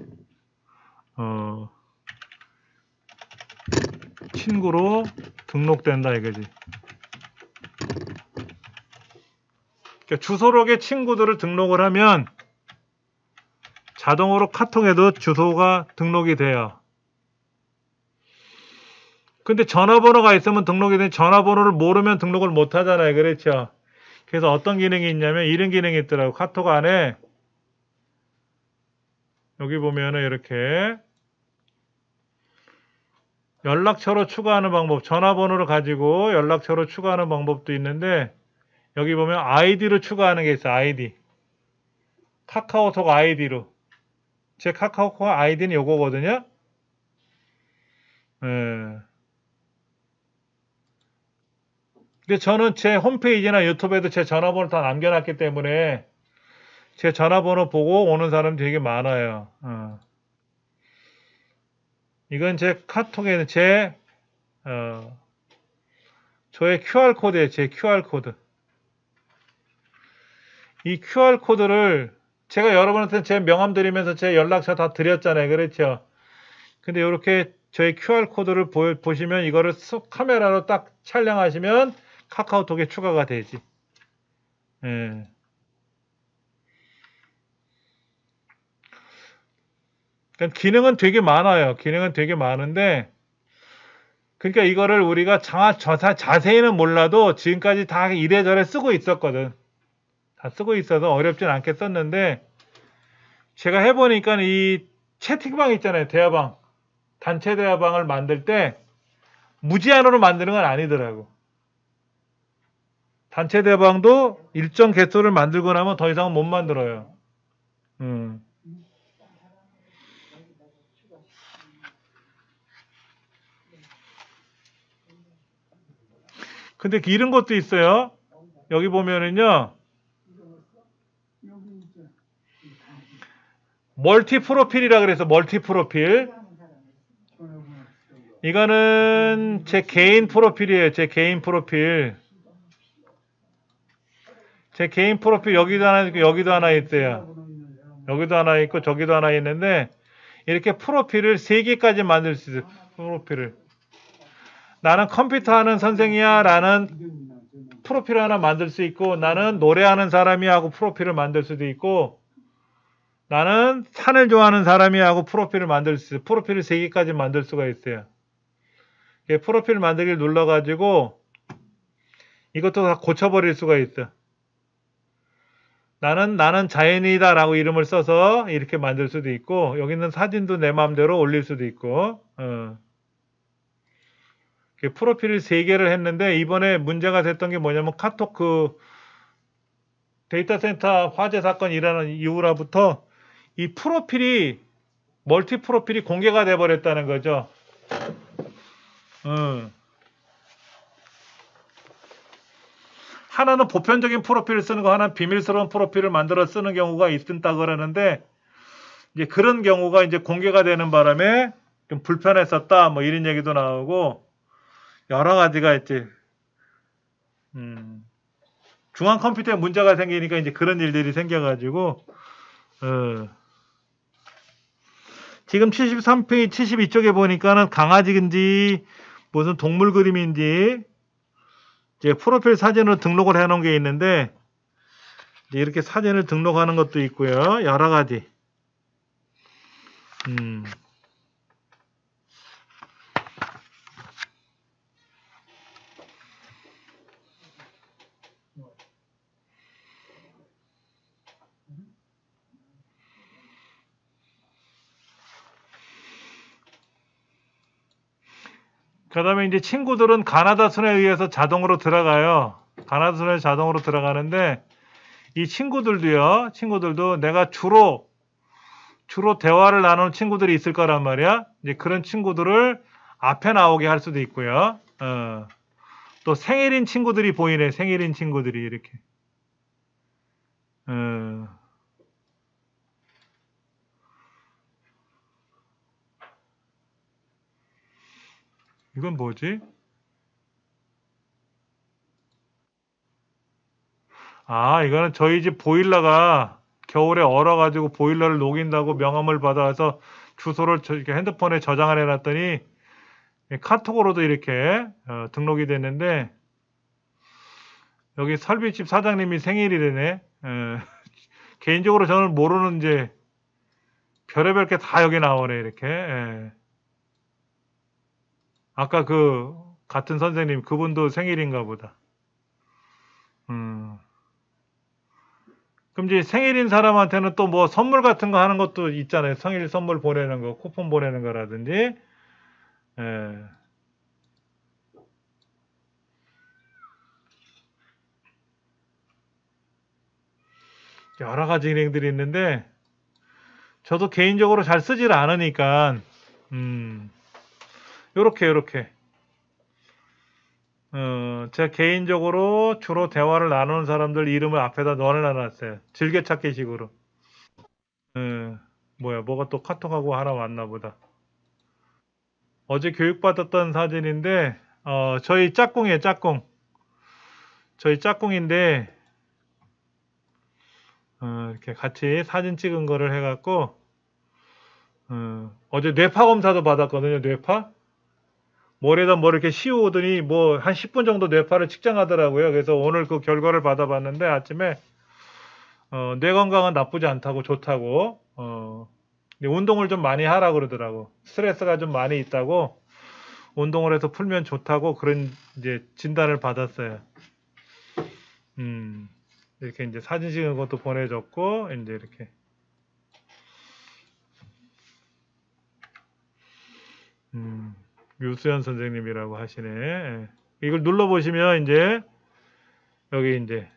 친구로 등록된다 이거지. 그러니까 주소록에 친구들을 등록을 하면 자동으로 카톡에도 주소가 등록이 돼요. 근데 전화번호가 있으면 등록이 되는데 전화번호를 모르면 등록을 못 하잖아요. 그렇죠? 그래서 어떤 기능이 있냐면 이런 기능이 있더라고. 카톡 안에 여기 보면은 이렇게 연락처로 추가하는 방법, 전화번호를 가지고 연락처로 추가하는 방법도 있는데 여기 보면 아이디로 추가하는 게 있어요. 아이디. 카카오톡 아이디로. 제 카카오톡 아이디는 요거거든요. 예. 근데 저는 제 홈페이지나 유튜브에도 제 전화번호 다 남겨놨기 때문에 제 전화번호 보고 오는 사람 되게 많아요. 이건 제 카톡에는 저의 QR코드예요. 제 QR코드. 이 QR코드를 제가 여러분한테 제 명함 드리면서 제 연락처 다 드렸잖아요. 그렇죠? 근데 이렇게 저희 QR코드를 보시면 이거를 카메라로 딱 촬영하시면 카카오톡에 추가가 되지. 예. 그러니까 기능은 되게 많아요. 기능은 되게 많은데 그러니까 이거를 우리가 자세히는 몰라도 지금까지 다 이래저래 쓰고 있었거든. 다 쓰고 있어서 어렵진 않게 썼는데 제가 해보니까 이 채팅방 있잖아요. 대화방. 단체 대화방을 만들 때 무제한으로 만드는 건 아니더라고. 단체 대화방도 일정 개수를 만들고 나면 더 이상은 못 만들어요. 근데 이런 것도 있어요. 여기 보면은요. 멀티 프로필이라 그래서 멀티 프로필. 이거는 제 개인 프로필이에요. 제 개인 프로필. 제 개인 프로필 여기도 하나 있고 여기도 하나 있어요. 여기도 하나 있고 저기도 하나 있는데 이렇게 프로필을 3개까지 만들 수 있어요. 프로필을. 나는 컴퓨터 하는 선생이야 라는 프로필 하나 만들 수 있고 나는 노래하는 사람이야 하고 프로필을 만들 수도 있고 나는 산을 좋아하는 사람이야 하고 프로필을 만들 수 있어요. 프로필을 3개까지 만들 수가 있어요. 프로필 만들기를 눌러가지고 이것도 다 고쳐버릴 수가 있어. 나는 자연이다 라고 이름을 써서 이렇게 만들 수도 있고 여기 있는 사진도 내 마음대로 올릴 수도 있고 프로필을 3개를 했는데 이번에 문제가 됐던 게 뭐냐면 카톡 데이터 센터 화재 사건 일어나는 이후로부터 이 프로필이 멀티 프로필이 공개가 돼 버렸다는 거죠. 하나는 보편적인 프로필을 쓰는 거, 하나는 비밀스러운 프로필을 만들어 쓰는 경우가 있다 그러는데 이제 그런 경우가 이제 공개가 되는 바람에 좀 불편했었다 뭐 이런 얘기도 나오고 여러 가지가 있지. 중앙 컴퓨터에 문제가 생기니까 이제 그런 일들이 생겨가지고 지금 73페이지 72쪽에 보니까는 강아지인지 무슨 동물 그림인지 이제 프로필 사진으로 등록을 해 놓은 게 있는데 이제 이렇게 사진을 등록하는 것도 있고요. 여러 가지. 그다음에 이제 친구들은 가나다 순에 의해서 자동으로 들어가요. 가나다 순에 자동으로 들어가는데 이 친구들도 내가 주로 대화를 나누는 친구들이 있을 거란 말이야. 이제 그런 친구들을 앞에 나오게 할 수도 있고요. 또 생일인 친구들이 보이네. 생일인 친구들이 이렇게. 이건 뭐지? 아, 이거는 저희 집 보일러가 겨울에 얼어가지고 보일러를 녹인다고 명함을 받아서 주소를 이렇게 핸드폰에 저장을 해놨더니 카톡으로도 이렇게 등록이 됐는데 여기 설비집 사장님이 생일이래네. 개인적으로 저는 모르는 이제 별의별 게 다 여기 나오네 이렇게. 아까 그 같은 선생님 그분도 생일인가 보다. 그럼 이제 생일인 사람한테는 또 뭐 선물 같은 거 하는 것도 있잖아요. 생일 선물 보내는 거, 쿠폰 보내는 거라든지. 여러 가지 기능들이 있는데 저도 개인적으로 잘 쓰질 않으니까 요렇게 제가 개인적으로 주로 대화를 나누는 사람들 이름을 앞에다 넣어놨어요. 즐겨찾기 식으로. 뭐가 또 카톡하고 하나 왔나 보다. 어제 교육받았던 사진인데 저희 짝꿍이에요. 짝꿍. 저희 짝꿍인데 이렇게 같이 사진 찍은 거를 해갖고 어제 뇌파 검사도 받았거든요. 뇌파. 머리에다 뭐 이렇게 씌우더니 뭐 한 10분 정도 뇌파를 측정하더라고요. 그래서 오늘 그 결과를 받아봤는데 아침에 뇌 건강은 나쁘지 않다고 좋다고 근데 운동을 좀 많이 하라 그러더라고. 스트레스가 좀 많이 있다고 운동을 해서 풀면 좋다고 그런 이제 진단을 받았어요. 이렇게 이제 사진 찍은 것도 보내줬고 이제 이렇게 유수연 선생님이라고 하시네. 예. 이걸 눌러 보시면 이제 여기 이제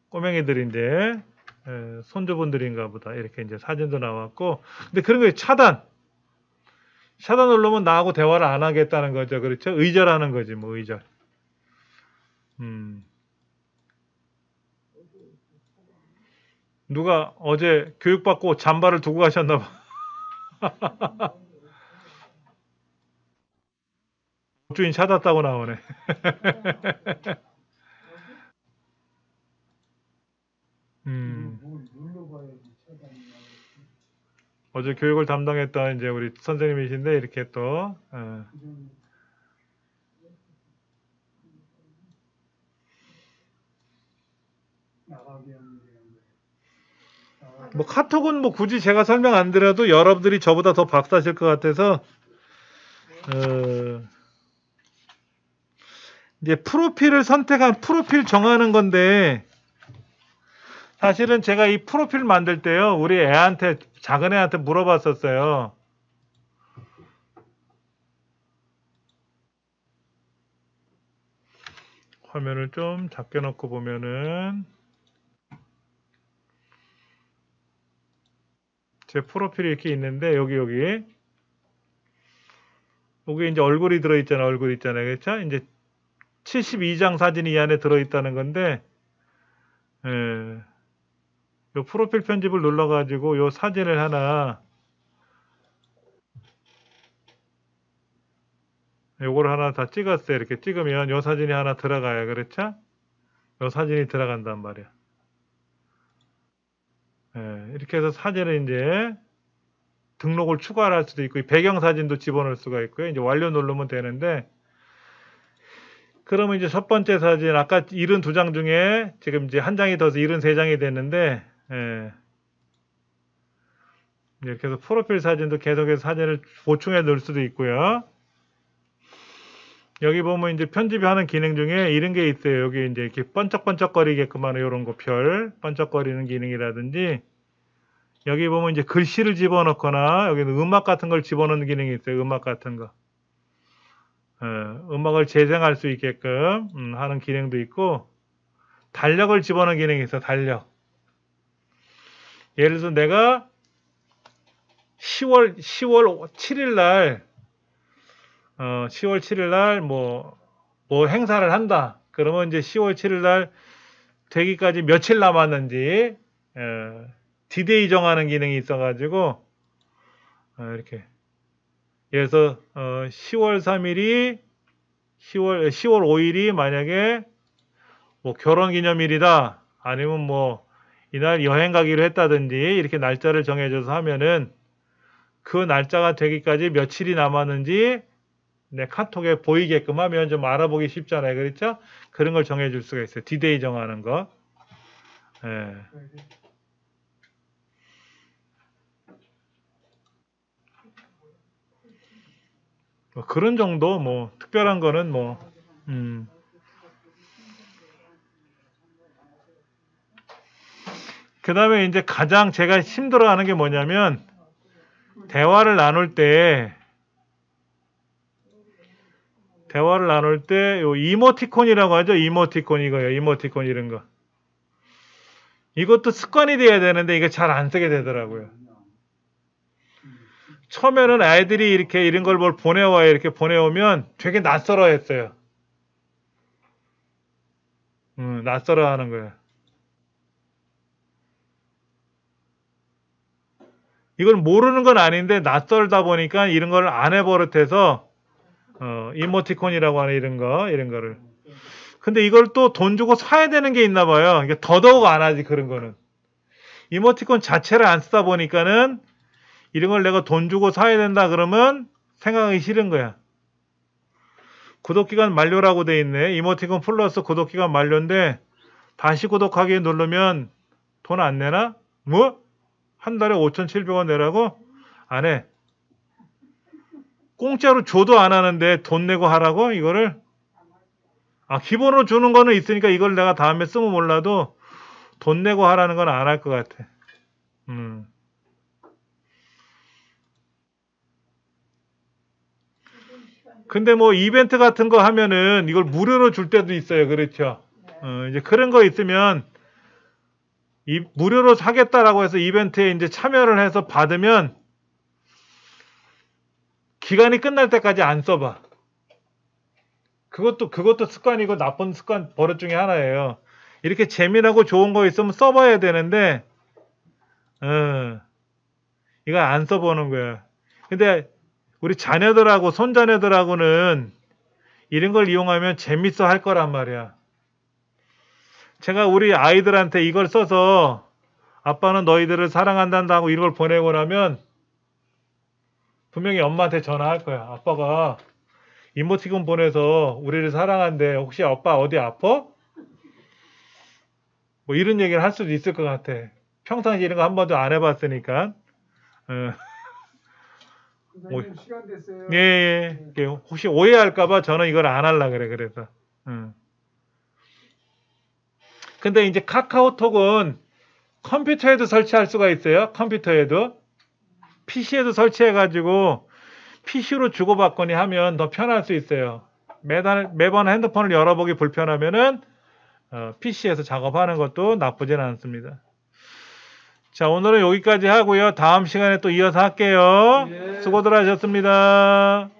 꼬맹이들인데 손주분들인가 보다 이렇게 이제 사진도 나왔고 근데 그런 거 차단 누르면 나하고 대화를 안 하겠다는 거죠. 그렇죠? 의절하는 거지 뭐 의절. 누가 어제 교육받고 잠바를 두고 가셨나 봐. 주인 찾았다고 나오네. 어제 교육을 담당했던 이제 우리 선생님이신데 이렇게 또 뭐 카톡은 뭐 굳이 제가 설명 안 드려도 여러분들이 저보다 더 박사실 것 같아서 이제 프로필을 선택한 프로필 정하는 건데 사실은 제가 이 프로필 만들 때요 우리 애한테 작은 애한테 물어봤었어요. 화면을 좀 작게 놓고 보면은 제 프로필이 이렇게 있는데 여기 이제 얼굴이 들어있잖아요. 얼굴 있잖아요. 그렇죠? 이제 72장 사진이 이 안에 들어있다는 건데 요 프로필 편집을 눌러가지고 요 사진을 하나 요거를 하나 다 찍었어요. 이렇게 찍으면 요 사진이 하나 들어가요. 그렇죠? 요 사진이 들어간단 말이야. 이렇게 해서 사진을 이제 등록을 추가할 수도 있고 배경 사진도 집어넣을 수가 있고요. 이제 완료 누르면 되는데 그러면 이제 첫 번째 사진, 아까 72장 중에 지금 이제 한 장이 더서 73장이 됐는데, 예. 이렇게 해서 프로필 사진도 계속해서 사진을 보충해 넣을 수도 있고요. 여기 보면 이제 편집하는 기능 중에 이런 게 있어요. 여기 이제 이렇게 번쩍번쩍거리게끔 하는 이런 거, 별, 번쩍거리는 기능이라든지, 여기 보면 이제 글씨를 집어넣거나, 여기는 음악 같은 걸 집어넣는 기능이 있어요. 음악 같은 거. 음악을 재생할 수 있게끔 하는 기능도 있고, 달력을 집어넣는 기능이 있어. 달력. 예를 들어서 내가 10월 7일 날 10월 7일 날 뭐 행사를 한다. 그러면 이제 10월 7일 날 되기까지 며칠 남았는지 디데이 정하는 기능이 있어가지고 이렇게 예를 들어서 10월 3일이 10월 5일이 만약에 뭐 결혼기념일이다. 아니면 뭐 이날 여행 가기로 했다든지 이렇게 날짜를 정해줘서 하면은 그 날짜가 되기까지 며칠이 남았는지 내 카톡에 보이게끔 하면 좀 알아보기 쉽잖아요. 그렇죠? 그런 걸 정해줄 수가 있어요. 디데이 정하는 거. 예. 뭐 그런 정도, 뭐 특별한 거는 뭐 그 다음에 이제 가장 제가 힘들어하는 게 뭐냐면 대화를 나눌 때 요 이모티콘이라고 하죠. 이모티콘 이거예요. 이모티콘 이런 거. 이것도 습관이 돼야 되는데 이게 잘 안 쓰게 되더라고요. 처음에는 아이들이 이렇게 이런 걸 뭘 보내와요. 이렇게 보내오면 되게 낯설어 했어요. 낯설어 하는 거예요. 이걸 모르는 건 아닌데 낯설다 보니까 이런 걸 안 해버릇해서 이모티콘이라고 하는 이런 거를. 근데 이걸 또 돈 주고 사야 되는 게 있나 봐요. 이게 더더욱 안 하지 그런 거는. 이모티콘 자체를 안 쓰다 보니까는 이런 걸 내가 돈 주고 사야 된다 그러면 생각하기 싫은 거야. 구독기간 만료라고 돼 있네. 이모티콘 플러스 구독기간 만료인데 다시 구독하기 누르면 돈 안 내나? 뭐? 한 달에 5,700원 내라고? 안 해. 공짜로 줘도 안 하는데 돈 내고 하라고? 이거를? 기본으로 주는 거는 있으니까 이걸 내가 다음에 쓰면 몰라도 돈 내고 하라는 건 안 할 것 같아. 근데 뭐 이벤트 같은 거 하면은 이걸 무료로 줄 때도 있어요. 그렇죠? 이제 그런 거 있으면 무료로 사겠다라고 해서 이벤트에 이제 참여를 해서 받으면 기간이 끝날 때까지 안 써봐. 그것도 습관이고 나쁜 습관 버릇 중에 하나예요. 이렇게 재미나고 좋은 거 있으면 써봐야 되는데, 이거 안 써보는 거야. 근데 우리 자녀들하고 손자녀들하고는 이런 걸 이용하면 재밌어 할 거란 말이야. 제가 우리 아이들한테 이걸 써서 아빠는 너희들을 사랑한다고 이걸 보내고 나면 분명히 엄마한테 전화할 거야. 아빠가 이모티콘 보내서 우리를 사랑한대. 혹시 아빠 어디 아파? 뭐 이런 얘기를 할 수도 있을 것 같아. 평상시 이런 거 한 번도 안 해봤으니까. 시간 됐어요. 예. 혹시 오해할까봐 저는 이걸 안 하려고 그래. 그래서. 근데 이제 카카오톡은 컴퓨터에도 설치할 수가 있어요. 컴퓨터에도. PC에도 설치해가지고 PC로 주고받거니 하면 더 편할 수 있어요. 매번 핸드폰을 열어보기 불편하면은 PC에서 작업하는 것도 나쁘진 않습니다. 자, 오늘은 여기까지 하고요. 다음 시간에 또 이어서 할게요. 예. 수고들 하셨습니다.